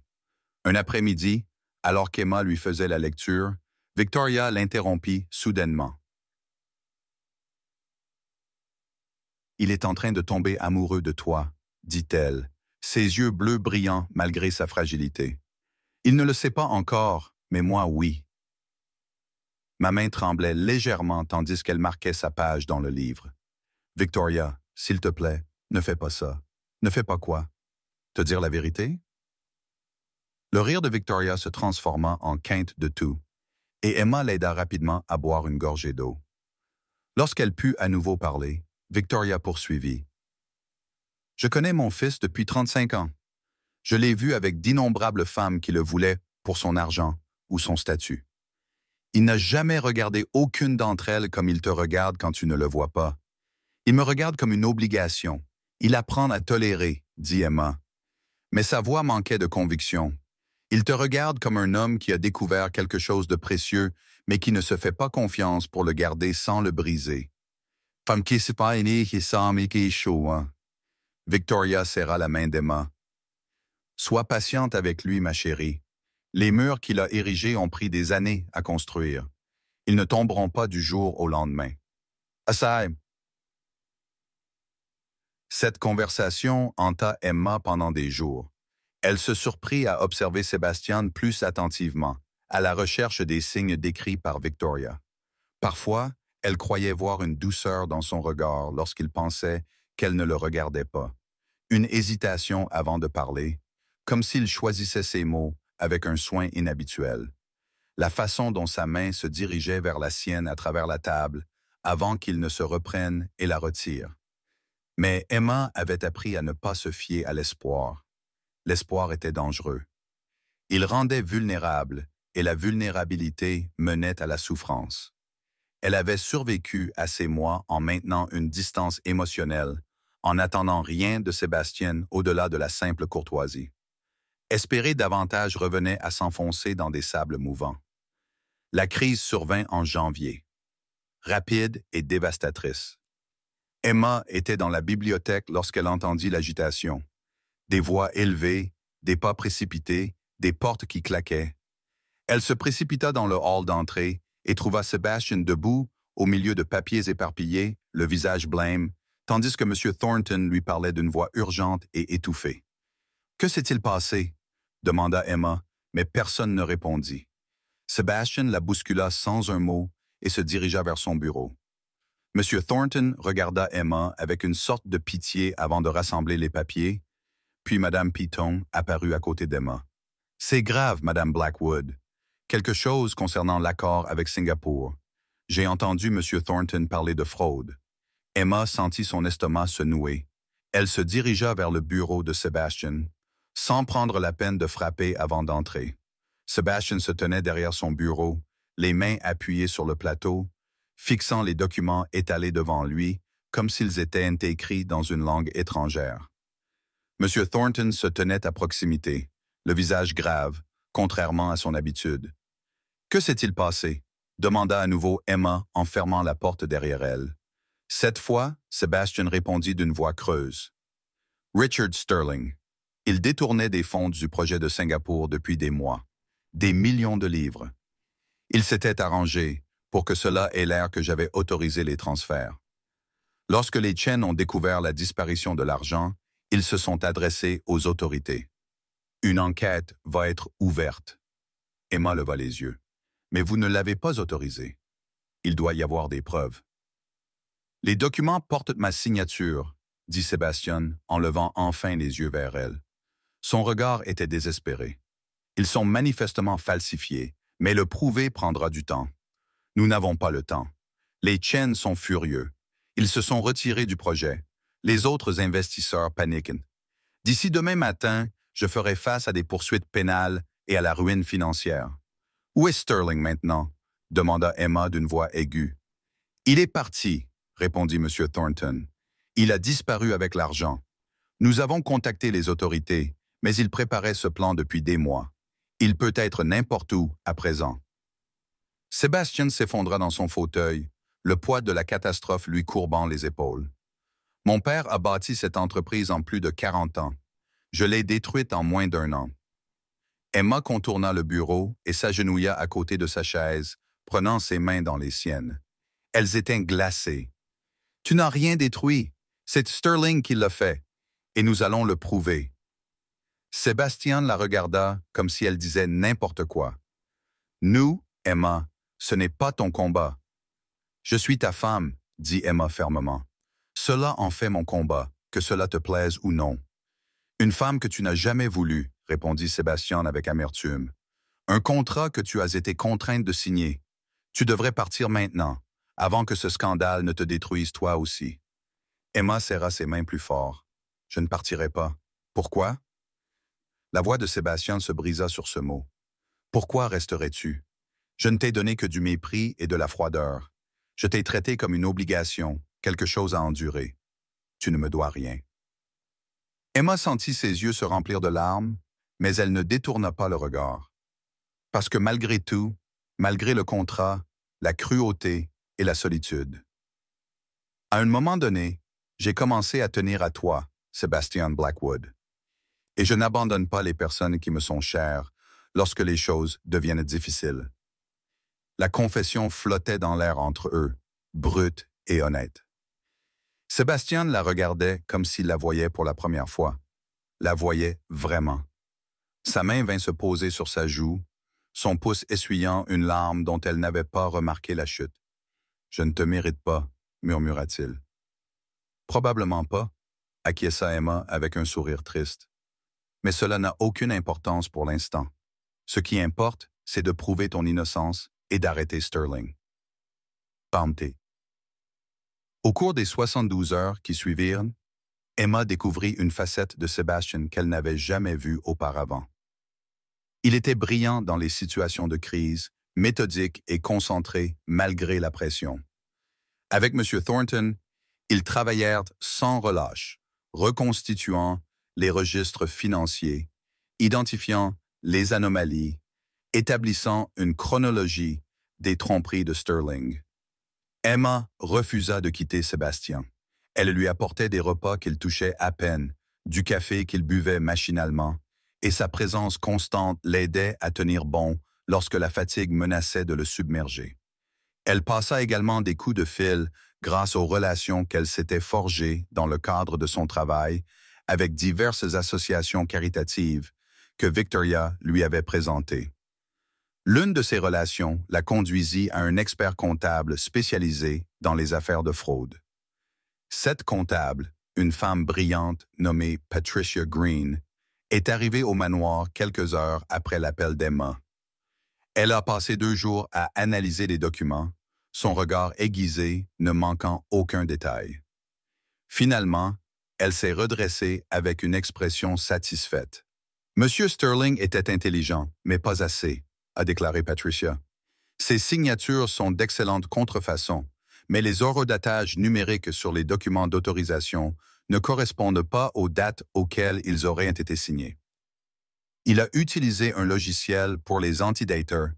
Un après-midi, alors qu'Emma lui faisait la lecture, Victoria l'interrompit soudainement. « Il est en train de tomber amoureux de toi, » dit-elle, ses yeux bleus brillants malgré sa fragilité. « Il ne le sait pas encore, mais moi, oui. » Ma main tremblait légèrement tandis qu'elle marquait sa page dans le livre. « Victoria, s'il te plaît, ne fais pas ça. » « Ne fais pas quoi? Te dire la vérité? » Le rire de Victoria se transforma en quinte de tout, et Emma l'aida rapidement à boire une gorgée d'eau. Lorsqu'elle put à nouveau parler, Victoria poursuivit. « Je connais mon fils depuis 35 ans. Je l'ai vu avec d'innombrables femmes qui le voulaient pour son argent ou son statut. Il n'a jamais regardé aucune d'entre elles comme il te regarde quand tu ne le vois pas. Il me regarde comme une obligation. Il apprend à tolérer, » dit Emma. Mais sa voix manquait de conviction. Il te regarde comme un homme qui a découvert quelque chose de précieux, mais qui ne se fait pas confiance pour le garder sans le briser. Femme qui s'est pas aînée, qui sent mais qui est chaud, hein? Victoria serra la main d'Emma. « Sois patiente avec lui, ma chérie. Les murs qu'il a érigés ont pris des années à construire. Ils ne tomberont pas du jour au lendemain. Asai. Cette conversation hanta Emma pendant des jours. Elle se surprit à observer Sébastien plus attentivement, à la recherche des signes décrits par Victoria. Parfois, elle croyait voir une douceur dans son regard lorsqu'il pensait qu'elle ne le regardait pas. Une hésitation avant de parler, comme s'il choisissait ses mots avec un soin inhabituel. La façon dont sa main se dirigeait vers la sienne à travers la table, avant qu'il ne se reprenne et la retire. Mais Emma avait appris à ne pas se fier à l'espoir. L'espoir était dangereux. Il rendait vulnérable, et la vulnérabilité menait à la souffrance. Elle avait survécu à ces mois en maintenant une distance émotionnelle, en n'attendant rien de Sébastien au-delà de la simple courtoisie. Espérer davantage revenait à s'enfoncer dans des sables mouvants. La crise survint en janvier. Rapide et dévastatrice. Emma était dans la bibliothèque lorsqu'elle entendit l'agitation. Des voix élevées, des pas précipités, des portes qui claquaient. Elle se précipita dans le hall d'entrée et trouva Sébastien debout, au milieu de papiers éparpillés, le visage blême, tandis que M. Thornton lui parlait d'une voix urgente et étouffée. « Que s'est-il passé ?» demanda Emma, mais personne ne répondit. Sébastien la bouscula sans un mot et se dirigea vers son bureau. M. Thornton regarda Emma avec une sorte de pitié avant de rassembler les papiers, puis Mme Piton apparut à côté d'Emma. « C'est grave, Mme Blackwood. Quelque chose concernant l'accord avec Singapour. J'ai entendu M. Thornton parler de fraude. » Emma sentit son estomac se nouer. Elle se dirigea vers le bureau de Sébastien, sans prendre la peine de frapper avant d'entrer. Sébastien se tenait derrière son bureau, les mains appuyées sur le plateau, fixant les documents étalés devant lui, comme s'ils étaient écrits dans une langue étrangère. M. Thornton se tenait à proximité, le visage grave, contrairement à son habitude. « Que s'est-il passé ?» demanda à nouveau Emma en fermant la porte derrière elle. Cette fois, Sébastien répondit d'une voix creuse. « Richard Sterling. Il détournait des fonds du projet de Singapour depuis des mois. Des millions de livres. Il s'était arrangé pour que cela ait l'air que j'avais autorisé les transferts. Lorsque les Chen ont découvert la disparition de l'argent, ils se sont adressés aux autorités. Une enquête va être ouverte. » Emma leva les yeux. « Mais vous ne l'avez pas autorisé. Il doit y avoir des preuves. » « Les documents portent ma signature, » dit Sébastien en levant enfin les yeux vers elle. Son regard était désespéré. « Ils sont manifestement falsifiés, mais le prouver prendra du temps. Nous n'avons pas le temps. Les Chen sont furieux. Ils se sont retirés du projet. Les autres investisseurs paniquent. D'ici demain matin, je ferai face à des poursuites pénales et à la ruine financière. »« Où est Sterling maintenant ?» demanda Emma d'une voix aiguë. « Il est parti, » répondit M. Thornton. « Il a disparu avec l'argent. Nous avons contacté les autorités, mais il préparait ce plan depuis des mois. Il peut être n'importe où à présent. » Sébastien s'effondra dans son fauteuil, le poids de la catastrophe lui courbant les épaules. « Mon père a bâti cette entreprise en plus de 40 ans. Je l'ai détruite en moins d'1 an. » Emma contourna le bureau et s'agenouilla à côté de sa chaise, prenant ses mains dans les siennes. Elles étaient glacées. « Tu n'as rien détruit. C'est Sterling qui l'a fait. Et nous allons le prouver. » Sébastien la regarda comme si elle disait n'importe quoi. « Nous, Emma, ce n'est pas ton combat. »« Je suis ta femme, » dit Emma fermement. « Cela en fait mon combat, que cela te plaise ou non. »« Une femme que tu n'as jamais voulu, » répondit Sébastien avec amertume. « Un contrat que tu as été contrainte de signer. Tu devrais partir maintenant, avant que ce scandale ne te détruise toi aussi. » Emma serra ses mains plus fort. « Je ne partirai pas. Pourquoi ?» La voix de Sébastien se brisa sur ce mot. « Pourquoi resterais-tu? Je ne t'ai donné que du mépris et de la froideur. Je t'ai traité comme une obligation, quelque chose à endurer. Tu ne me dois rien. » Emma sentit ses yeux se remplir de larmes, mais elle ne détourna pas le regard. Parce que malgré tout, malgré le contrat, la cruauté et la solitude. À un moment donné, j'ai commencé à tenir à toi, Sébastien Blackwood. Et je n'abandonne pas les personnes qui me sont chères lorsque les choses deviennent difficiles. La confession flottait dans l'air entre eux, brute et honnête. Sébastien la regardait comme s'il la voyait pour la première fois. La voyait vraiment. Sa main vint se poser sur sa joue, son pouce essuyant une larme dont elle n'avait pas remarqué la chute. « Je ne te mérite pas, » murmura-t-il. « Probablement pas, » acquiesça Emma avec un sourire triste. « Mais cela n'a aucune importance pour l'instant. Ce qui importe, c'est de prouver ton innocence et d'arrêter Sterling. » Pamté. Au cours des 72 heures qui suivirent, Emma découvrit une facette de Sébastien qu'elle n'avait jamais vue auparavant. Il était brillant dans les situations de crise, méthodique et concentré malgré la pression. Avec M. Thornton, ils travaillèrent sans relâche, reconstituant les registres financiers, identifiant les anomalies, établissant une chronologie des tromperies de Sterling. Emma refusa de quitter Sébastien. Elle lui apportait des repas qu'il touchait à peine, du café qu'il buvait machinalement, et sa présence constante l'aidait à tenir bon lorsque la fatigue menaçait de le submerger. Elle passa également des coups de fil grâce aux relations qu'elle s'était forgées dans le cadre de son travail avec diverses associations caritatives que Victoria lui avait présentées. L'une de ces relations la conduisit à un expert comptable spécialisé dans les affaires de fraude. Cette comptable, une femme brillante nommée Patricia Green, est arrivée au manoir quelques heures après l'appel d'Emma. Elle a passé 2 jours à analyser les documents, son regard aiguisé ne manquant aucun détail. Finalement, elle s'est redressée avec une expression satisfaite. « Monsieur Sterling était intelligent, mais pas assez », a déclaré Patricia. « Ses signatures sont d'excellentes contrefaçons, mais les horodatages numériques sur les documents d'autorisation ne correspondent pas aux dates auxquelles ils auraient été signés. Il a utilisé un logiciel pour les antidaters,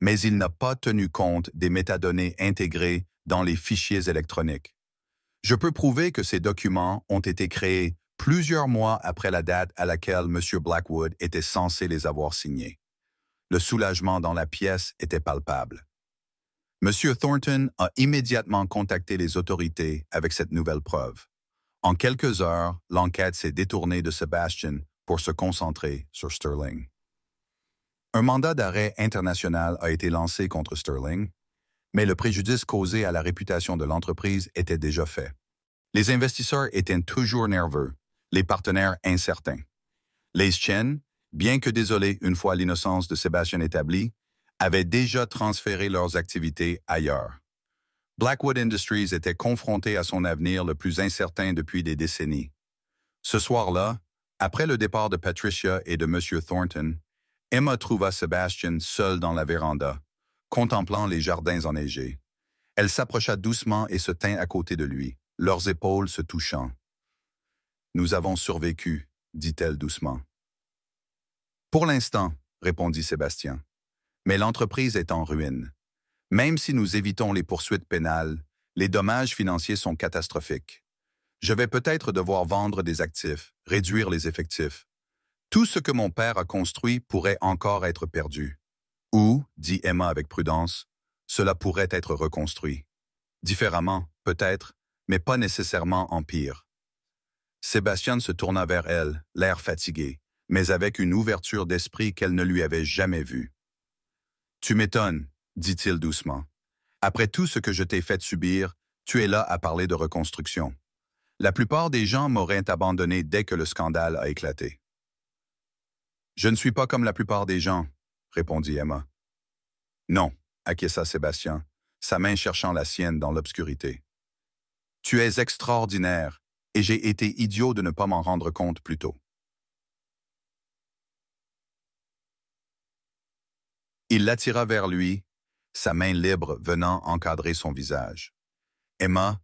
mais il n'a pas tenu compte des métadonnées intégrées dans les fichiers électroniques. Je peux prouver que ces documents ont été créés plusieurs mois après la date à laquelle M. Blackwood était censé les avoir signés. » Le soulagement dans la pièce était palpable. M. Thornton a immédiatement contacté les autorités avec cette nouvelle preuve. En quelques heures, l'enquête s'est détournée de Sébastien pour se concentrer sur Sterling. Un mandat d'arrêt international a été lancé contre Sterling, mais le préjudice causé à la réputation de l'entreprise était déjà fait. Les investisseurs étaient toujours nerveux, les partenaires incertains. Les Chen, bien que désolés une fois l'innocence de Sébastien établie, avaient déjà transféré leurs activités ailleurs. Blackwood Industries était confronté à son avenir le plus incertain depuis des décennies. Ce soir-là, après le départ de Patricia et de M. Thornton, Emma trouva Sébastien seul dans la véranda, contemplant les jardins enneigés. Elle s'approcha doucement et se tint à côté de lui, leurs épaules se touchant. « Nous avons survécu, » dit-elle doucement. « Pour l'instant, » répondit Sébastien, « mais l'entreprise est en ruine. Même si nous évitons les poursuites pénales, les dommages financiers sont catastrophiques. Je vais peut-être devoir vendre des actifs, réduire les effectifs. Tout ce que mon père a construit pourrait encore être perdu. Ou, dit Emma avec prudence, cela pourrait être reconstruit. Différemment, peut-être, mais pas nécessairement en pire. » Sébastien se tourna vers elle, l'air fatigué, mais avec une ouverture d'esprit qu'elle ne lui avait jamais vue. « Tu m'étonnes, » dit-il doucement. « Après tout ce que je t'ai fait subir, tu es là à parler de reconstruction. La plupart des gens m'auraient abandonné dès que le scandale a éclaté. »« Je ne suis pas comme la plupart des gens, » répondit Emma. « Non, » acquiesça Sébastien, sa main cherchant la sienne dans l'obscurité. « Tu es extraordinaire, et j'ai été idiot de ne pas m'en rendre compte plus tôt. » Il l'attira vers lui, sa main libre venant encadrer son visage. « Emma,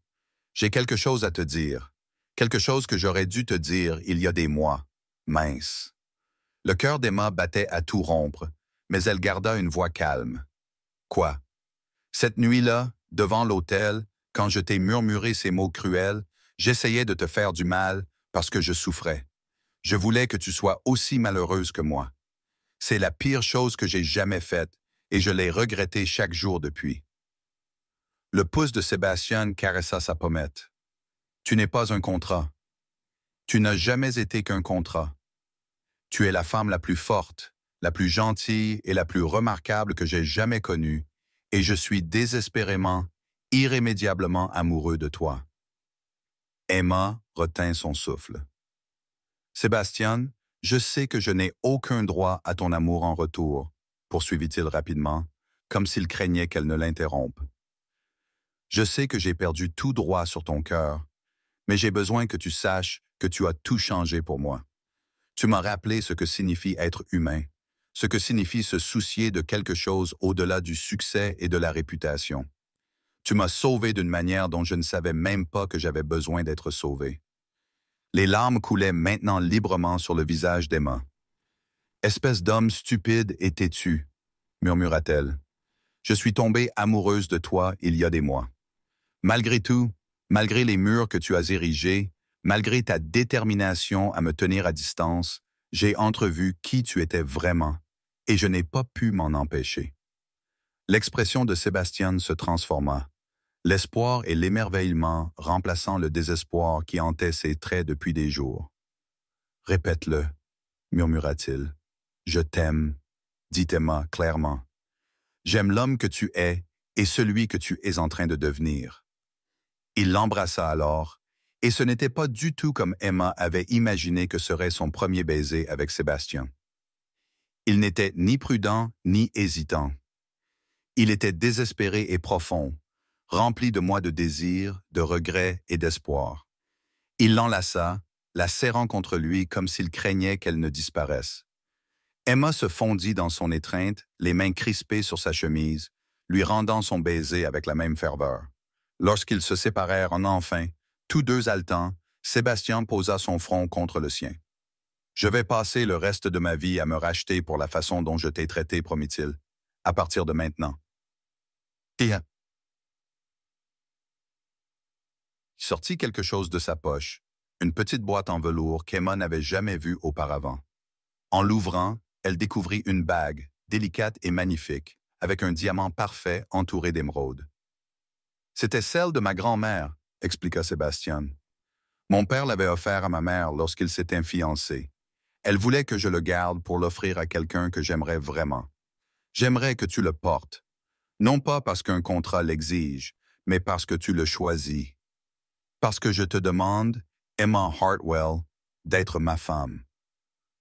j'ai quelque chose à te dire, quelque chose que j'aurais dû te dire il y a des mois, mince. » Le cœur d'Emma battait à tout rompre, mais elle garda une voix calme. « Quoi? Cette nuit-là, devant l'autel, quand je t'ai murmuré ces mots cruels, j'essayais de te faire du mal parce que je souffrais. Je voulais que tu sois aussi malheureuse que moi. C'est la pire chose que j'ai jamais faite et je l'ai regretté chaque jour depuis. Le pouce de Sébastien caressa sa pommette. Tu n'es pas un contrat. Tu n'as jamais été qu'un contrat. Tu es la femme la plus forte, la plus gentille et la plus remarquable que j'ai jamais connue, et je suis désespérément, irrémédiablement amoureux de toi. Emma retint son souffle. Sébastien, je sais que je n'ai aucun droit à ton amour en retour, poursuivit-il rapidement, comme s'il craignait qu'elle ne l'interrompe. Je sais que j'ai perdu tout droit sur ton cœur, mais j'ai besoin que tu saches que tu as tout changé pour moi. Tu m'as rappelé ce que signifie être humain, ce que signifie se soucier de quelque chose au-delà du succès et de la réputation. Tu m'as sauvé d'une manière dont je ne savais même pas que j'avais besoin d'être sauvé. Les larmes coulaient maintenant librement sur le visage d'Emma. « Espèce d'homme stupide et têtu », murmura-t-elle. « Je suis tombée amoureuse de toi il y a des mois. Malgré tout, malgré les murs que tu as érigés, malgré ta détermination à me tenir à distance, j'ai entrevu qui tu étais vraiment, et je n'ai pas pu m'en empêcher. » L'expression de Sébastien se transforma, l'espoir et l'émerveillement remplaçant le désespoir qui hantait ses traits depuis des jours. « Répète-le, » murmura-t-il. « Je t'aime, » dit Emma clairement. « J'aime l'homme que tu es et celui que tu es en train de devenir. » Il l'embrassa alors, et ce n'était pas du tout comme Emma avait imaginé que serait son premier baiser avec Sébastien. Il n'était ni prudent ni hésitant. Il était désespéré et profond, rempli de mois de désir, de regrets et d'espoir. Il l'enlaça, la serrant contre lui comme s'il craignait qu'elle ne disparaisse. Emma se fondit dans son étreinte, les mains crispées sur sa chemise, lui rendant son baiser avec la même ferveur. Lorsqu'ils se séparèrent enfin, tous deux haletants, Sébastien posa son front contre le sien. « Je vais passer le reste de ma vie à me racheter pour la façon dont je t'ai traité, promit-il, à partir de maintenant. » Et il sortit quelque chose de sa poche, une petite boîte en velours qu'Emma n'avait jamais vue auparavant. En l'ouvrant, elle découvrit une bague, délicate et magnifique, avec un diamant parfait entouré d'émeraudes. « C'était celle de ma grand-mère, » expliqua Sébastien. « Mon père l'avait offert à ma mère lorsqu'ils s'étaient fiancés. Elle voulait que je le garde pour l'offrir à quelqu'un que j'aimerais vraiment. J'aimerais que tu le portes, non pas parce qu'un contrat l'exige, mais parce que tu le choisis. Parce que je te demande, Emma Hartwell, d'être ma femme.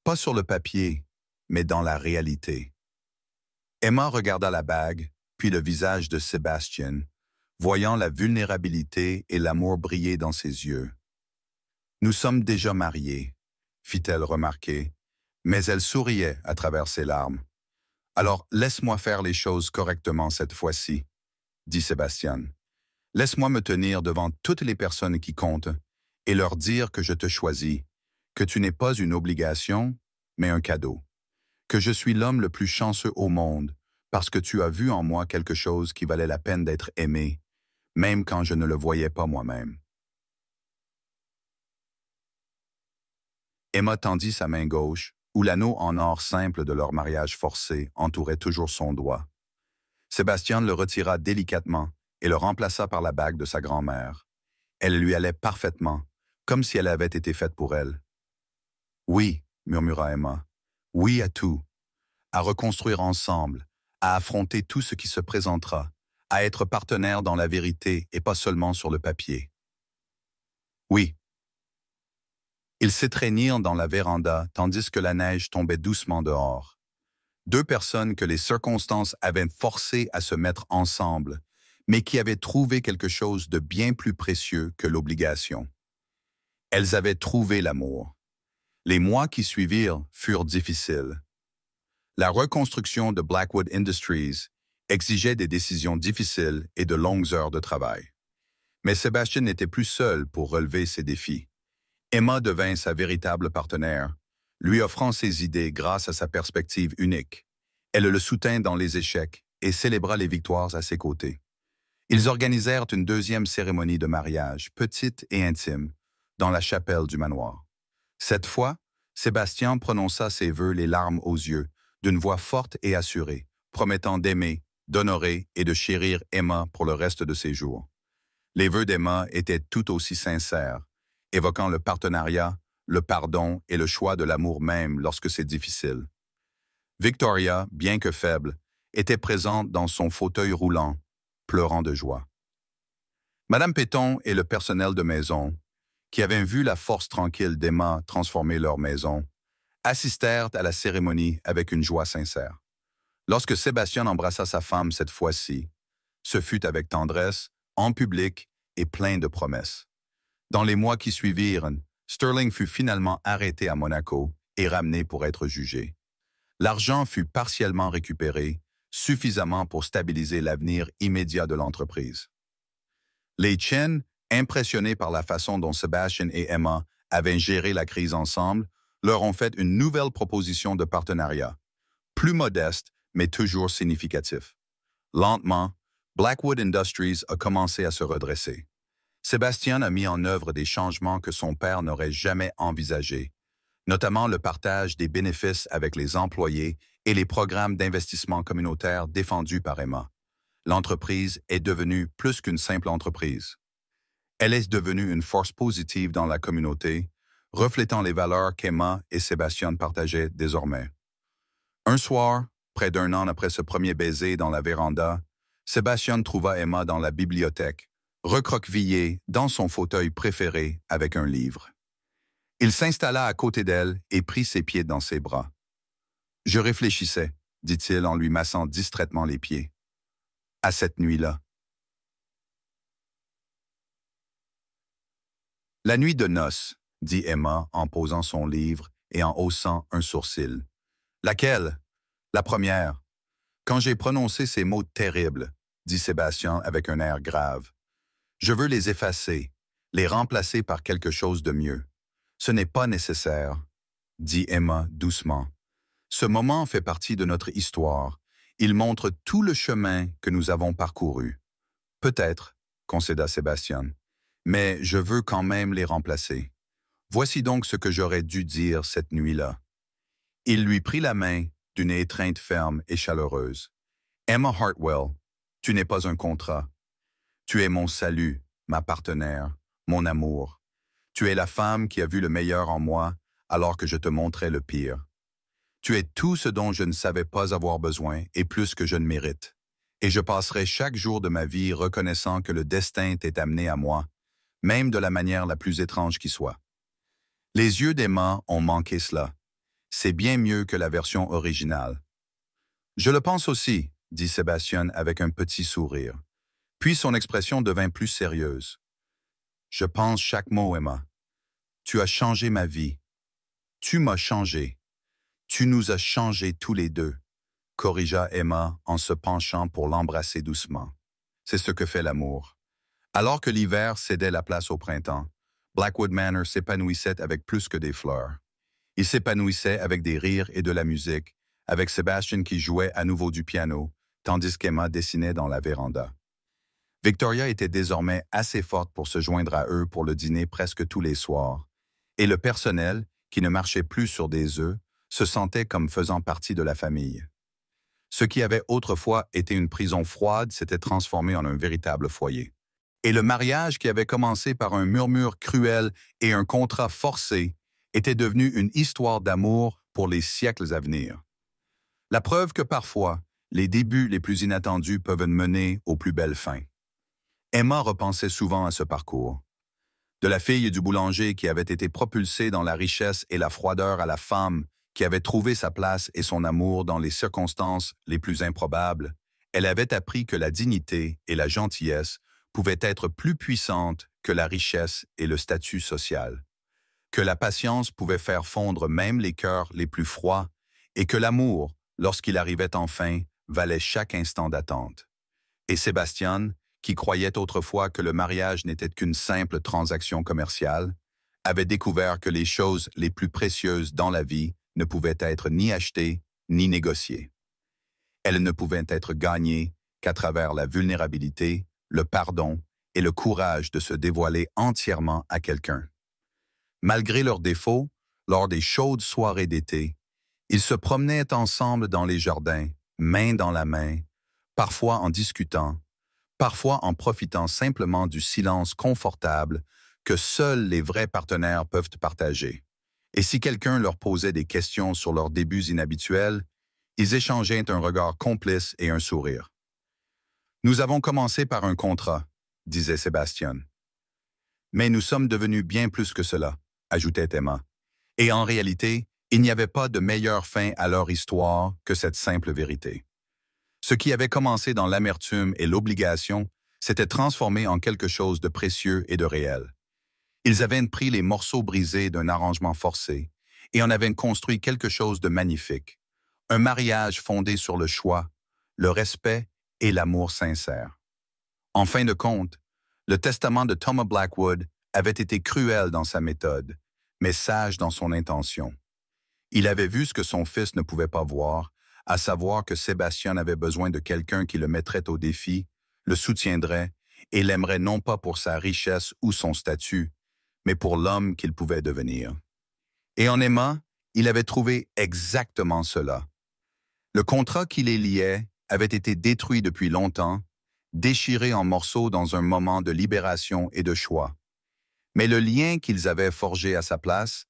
Pas sur le papier, mais dans la réalité. » Emma regarda la bague, puis le visage de Sébastien, voyant la vulnérabilité et l'amour briller dans ses yeux. « Nous sommes déjà mariés, » fit-elle remarquer, mais elle souriait à travers ses larmes. « Alors laisse-moi faire les choses correctement cette fois-ci, » dit Sébastien. « Laisse-moi me tenir devant toutes les personnes qui comptent et leur dire que je te choisis, que tu n'es pas une obligation, mais un cadeau, que je suis l'homme le plus chanceux au monde parce que tu as vu en moi quelque chose qui valait la peine d'être aimé, même quand je ne le voyais pas moi-même. » Emma tendit sa main gauche, où l'anneau en or simple de leur mariage forcé entourait toujours son doigt. Sébastien le retira délicatement et le remplaça par la bague de sa grand-mère. Elle lui allait parfaitement, comme si elle avait été faite pour elle. « Oui, » murmura Emma, « oui à tout, à reconstruire ensemble, à affronter tout ce qui se présentera, à être partenaire dans la vérité et pas seulement sur le papier. » « Oui. » Ils s'étreignirent dans la véranda tandis que la neige tombait doucement dehors. Deux personnes que les circonstances avaient forcées à se mettre ensemble, mais qui avaient trouvé quelque chose de bien plus précieux que l'obligation. Elles avaient trouvé l'amour. Les mois qui suivirent furent difficiles. La reconstruction de Blackwood Industries exigeait des décisions difficiles et de longues heures de travail. Mais Sébastien n'était plus seul pour relever ces défis. Emma devint sa véritable partenaire, lui offrant ses idées grâce à sa perspective unique. Elle le soutint dans les échecs et célébra les victoires à ses côtés. Ils organisèrent une deuxième cérémonie de mariage, petite et intime, dans la chapelle du manoir. Cette fois, Sébastien prononça ses vœux les larmes aux yeux, d'une voix forte et assurée, promettant d'aimer, d'honorer et de chérir Emma pour le reste de ses jours. Les vœux d'Emma étaient tout aussi sincères, évoquant le partenariat, le pardon et le choix de l'amour même lorsque c'est difficile. Victoria, bien que faible, était présente dans son fauteuil roulant, pleurant de joie. Madame Péton et le personnel de maison, qui avaient vu la force tranquille d'Emma transformer leur maison, assistèrent à la cérémonie avec une joie sincère. Lorsque Sébastien embrassa sa femme cette fois-ci, ce fut avec tendresse, en public et plein de promesses. Dans les mois qui suivirent, Sterling fut finalement arrêté à Monaco et ramené pour être jugé. L'argent fut partiellement récupéré, suffisamment pour stabiliser l'avenir immédiat de l'entreprise. Les Chen, impressionnés par la façon dont Sébastien et Emma avaient géré la crise ensemble, leur ont fait une nouvelle proposition de partenariat, plus modeste, mais toujours significatif. Lentement, Blackwood Industries a commencé à se redresser. Sébastien a mis en œuvre des changements que son père n'aurait jamais envisagés, notamment le partage des bénéfices avec les employés et les programmes d'investissement communautaire défendus par Emma. L'entreprise est devenue plus qu'une simple entreprise. Elle est devenue une force positive dans la communauté, reflétant les valeurs qu'Emma et Sébastien partageaient désormais. Un soir, près d'un an après ce premier baiser dans la véranda, Sébastien trouva Emma dans la bibliothèque, recroquevillée dans son fauteuil préféré avec un livre. Il s'installa à côté d'elle et prit ses pieds dans ses bras. « Je réfléchissais, » dit-il en lui massant distraitement les pieds. « À cette nuit-là. » « La nuit de noces, » dit Emma en posant son livre et en haussant un sourcil. « Laquelle? »« La première. » « Quand j'ai prononcé ces mots terribles, » dit Sébastien avec un air grave. « Je veux les effacer, les remplacer par quelque chose de mieux. Ce n'est pas nécessaire, » dit Emma doucement. « Ce moment fait partie de notre histoire. Il montre tout le chemin que nous avons parcouru. »« Peut-être, » concéda Sébastien, « mais je veux quand même les remplacer. Voici donc ce que j'aurais dû dire cette nuit-là. » Il lui prit la main d'une étreinte ferme et chaleureuse. « Emma Hartwell, tu n'es pas un contrat. Tu es mon salut, ma partenaire, mon amour. Tu es la femme qui a vu le meilleur en moi alors que je te montrais le pire. Tu es tout ce dont je ne savais pas avoir besoin et plus que je ne mérite. Et je passerai chaque jour de ma vie reconnaissant que le destin t'est amené à moi, même de la manière la plus étrange qui soit. » Les yeux d'Emma ont manqué cela. C'est bien mieux que la version originale. « Je le pense aussi, » dit Sébastien avec un petit sourire. Puis son expression devint plus sérieuse. « Je pense chaque mot, Emma. Tu as changé ma vie. Tu m'as changé. Tu nous as changés tous les deux, » corrigea Emma en se penchant pour l'embrasser doucement. C'est ce que fait l'amour. Alors que l'hiver cédait la place au printemps, Blackwood Manor s'épanouissait avec plus que des fleurs. Il s'épanouissait avec des rires et de la musique, avec Sébastien qui jouait à nouveau du piano, tandis qu'Emma dessinait dans la véranda. Victoria était désormais assez forte pour se joindre à eux pour le dîner presque tous les soirs, et le personnel, qui ne marchait plus sur des œufs, se sentait comme faisant partie de la famille. Ce qui avait autrefois été une prison froide s'était transformé en un véritable foyer. Et le mariage qui avait commencé par un murmure cruel et un contrat forcé était devenu une histoire d'amour pour les siècles à venir. La preuve que parfois, les débuts les plus inattendus peuvent mener aux plus belles fins. Emma repensait souvent à ce parcours. De la fille du boulanger qui avait été propulsée dans la richesse et la froideur à la femme qui avait trouvé sa place et son amour dans les circonstances les plus improbables, elle avait appris que la dignité et la gentillesse pouvaient être plus puissantes que la richesse et le statut social, que la patience pouvait faire fondre même les cœurs les plus froids et que l'amour, lorsqu'il arrivait enfin, valait chaque instant d'attente. Et Sébastien, qui croyait autrefois que le mariage n'était qu'une simple transaction commerciale, avait découvert que les choses les plus précieuses dans la vie ne pouvaient être ni achetées ni négociées. Elles ne pouvaient être gagnées qu'à travers la vulnérabilité, le pardon et le courage de se dévoiler entièrement à quelqu'un. Malgré leurs défauts, lors des chaudes soirées d'été, Ils se promenaient ensemble dans les jardins, main dans la main, parfois en discutant, parfois en profitant simplement du silence confortable que seuls les vrais partenaires peuvent partager. Et si quelqu'un leur posait des questions sur leurs débuts inhabituels, ils échangeaient un regard complice et un sourire. « Nous avons commencé par un contrat », disait Sébastien. « Mais nous sommes devenus bien plus que cela », ajoutait Emma. Et en réalité, il n'y avait pas de meilleure fin à leur histoire que cette simple vérité. Ce qui avait commencé dans l'amertume et l'obligation s'était transformé en quelque chose de précieux et de réel. Ils avaient pris les morceaux brisés d'un arrangement forcé et en avaient construit quelque chose de magnifique. Un mariage fondé sur le choix, le respect et l'amour sincère. En fin de compte, le testament de Thomas Blackwood avait été cruel dans sa méthode, mais sage dans son intention. Il avait vu ce que son fils ne pouvait pas voir, à savoir que Sébastien avait besoin de quelqu'un qui le mettrait au défi, le soutiendrait et l'aimerait non pas pour sa richesse ou son statut, mais pour l'homme qu'il pouvait devenir. Et en Emma, il avait trouvé exactement cela. Le contrat qui les liait avait été détruit depuis longtemps, déchiré en morceaux dans un moment de libération et de choix. Mais le lien qu'ils avaient forgé à sa place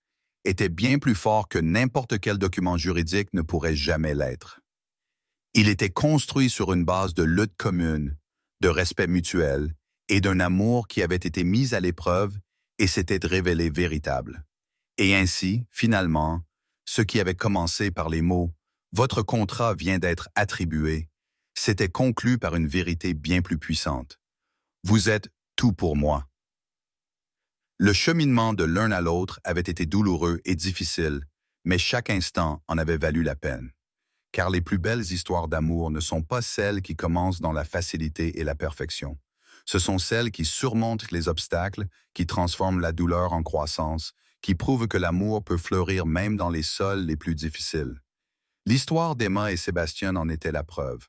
était bien plus fort que n'importe quel document juridique ne pourrait jamais l'être. Il était construit sur une base de lutte commune, de respect mutuel et d'un amour qui avait été mis à l'épreuve et s'était révélé véritable. Et ainsi, finalement, ce qui avait commencé par les mots « Votre contrat vient d'être attribué » s'était conclu par une vérité bien plus puissante. Vous êtes tout pour moi. Le cheminement de l'un à l'autre avait été douloureux et difficile, mais chaque instant en avait valu la peine. Car les plus belles histoires d'amour ne sont pas celles qui commencent dans la facilité et la perfection. Ce sont celles qui surmontent les obstacles, qui transforment la douleur en croissance, qui prouvent que l'amour peut fleurir même dans les sols les plus difficiles. L'histoire d'Emma et Sébastien en était la preuve.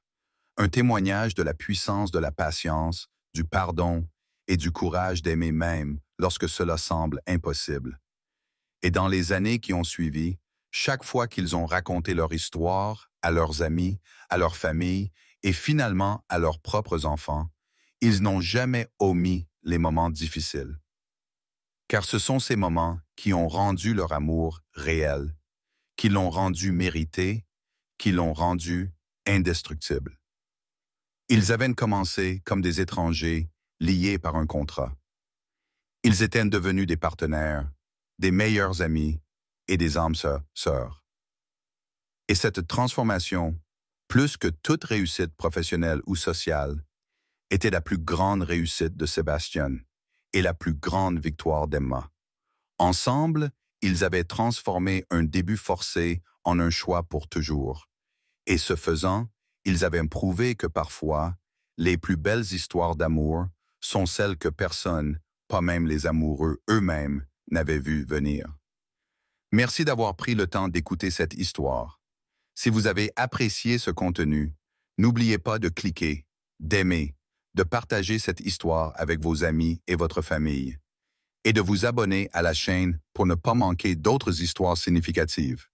Un témoignage de la puissance de la patience, du pardon et du courage d'aimer même lorsque cela semble impossible. Et dans les années qui ont suivi, chaque fois qu'ils ont raconté leur histoire à leurs amis, à leur famille et finalement à leurs propres enfants, ils n'ont jamais omis les moments difficiles. Car ce sont ces moments qui ont rendu leur amour réel, qui l'ont rendu mérité, qui l'ont rendu indestructible. Ils avaient commencé comme des étrangers liés par un contrat. Ils étaient devenus des partenaires, des meilleurs amis et des âmes sœurs. Et cette transformation, plus que toute réussite professionnelle ou sociale, était la plus grande réussite de Sébastien et la plus grande victoire d'Emma. Ensemble, ils avaient transformé un début forcé en un choix pour toujours. Et ce faisant, ils avaient prouvé que parfois, les plus belles histoires d'amour sont celles que personne, pas même les amoureux eux-mêmes, n'avait vu venir. Merci d'avoir pris le temps d'écouter cette histoire. Si vous avez apprécié ce contenu, n'oubliez pas de cliquer, d'aimer, de partager cette histoire avec vos amis et votre famille, et de vous abonner à la chaîne pour ne pas manquer d'autres histoires significatives.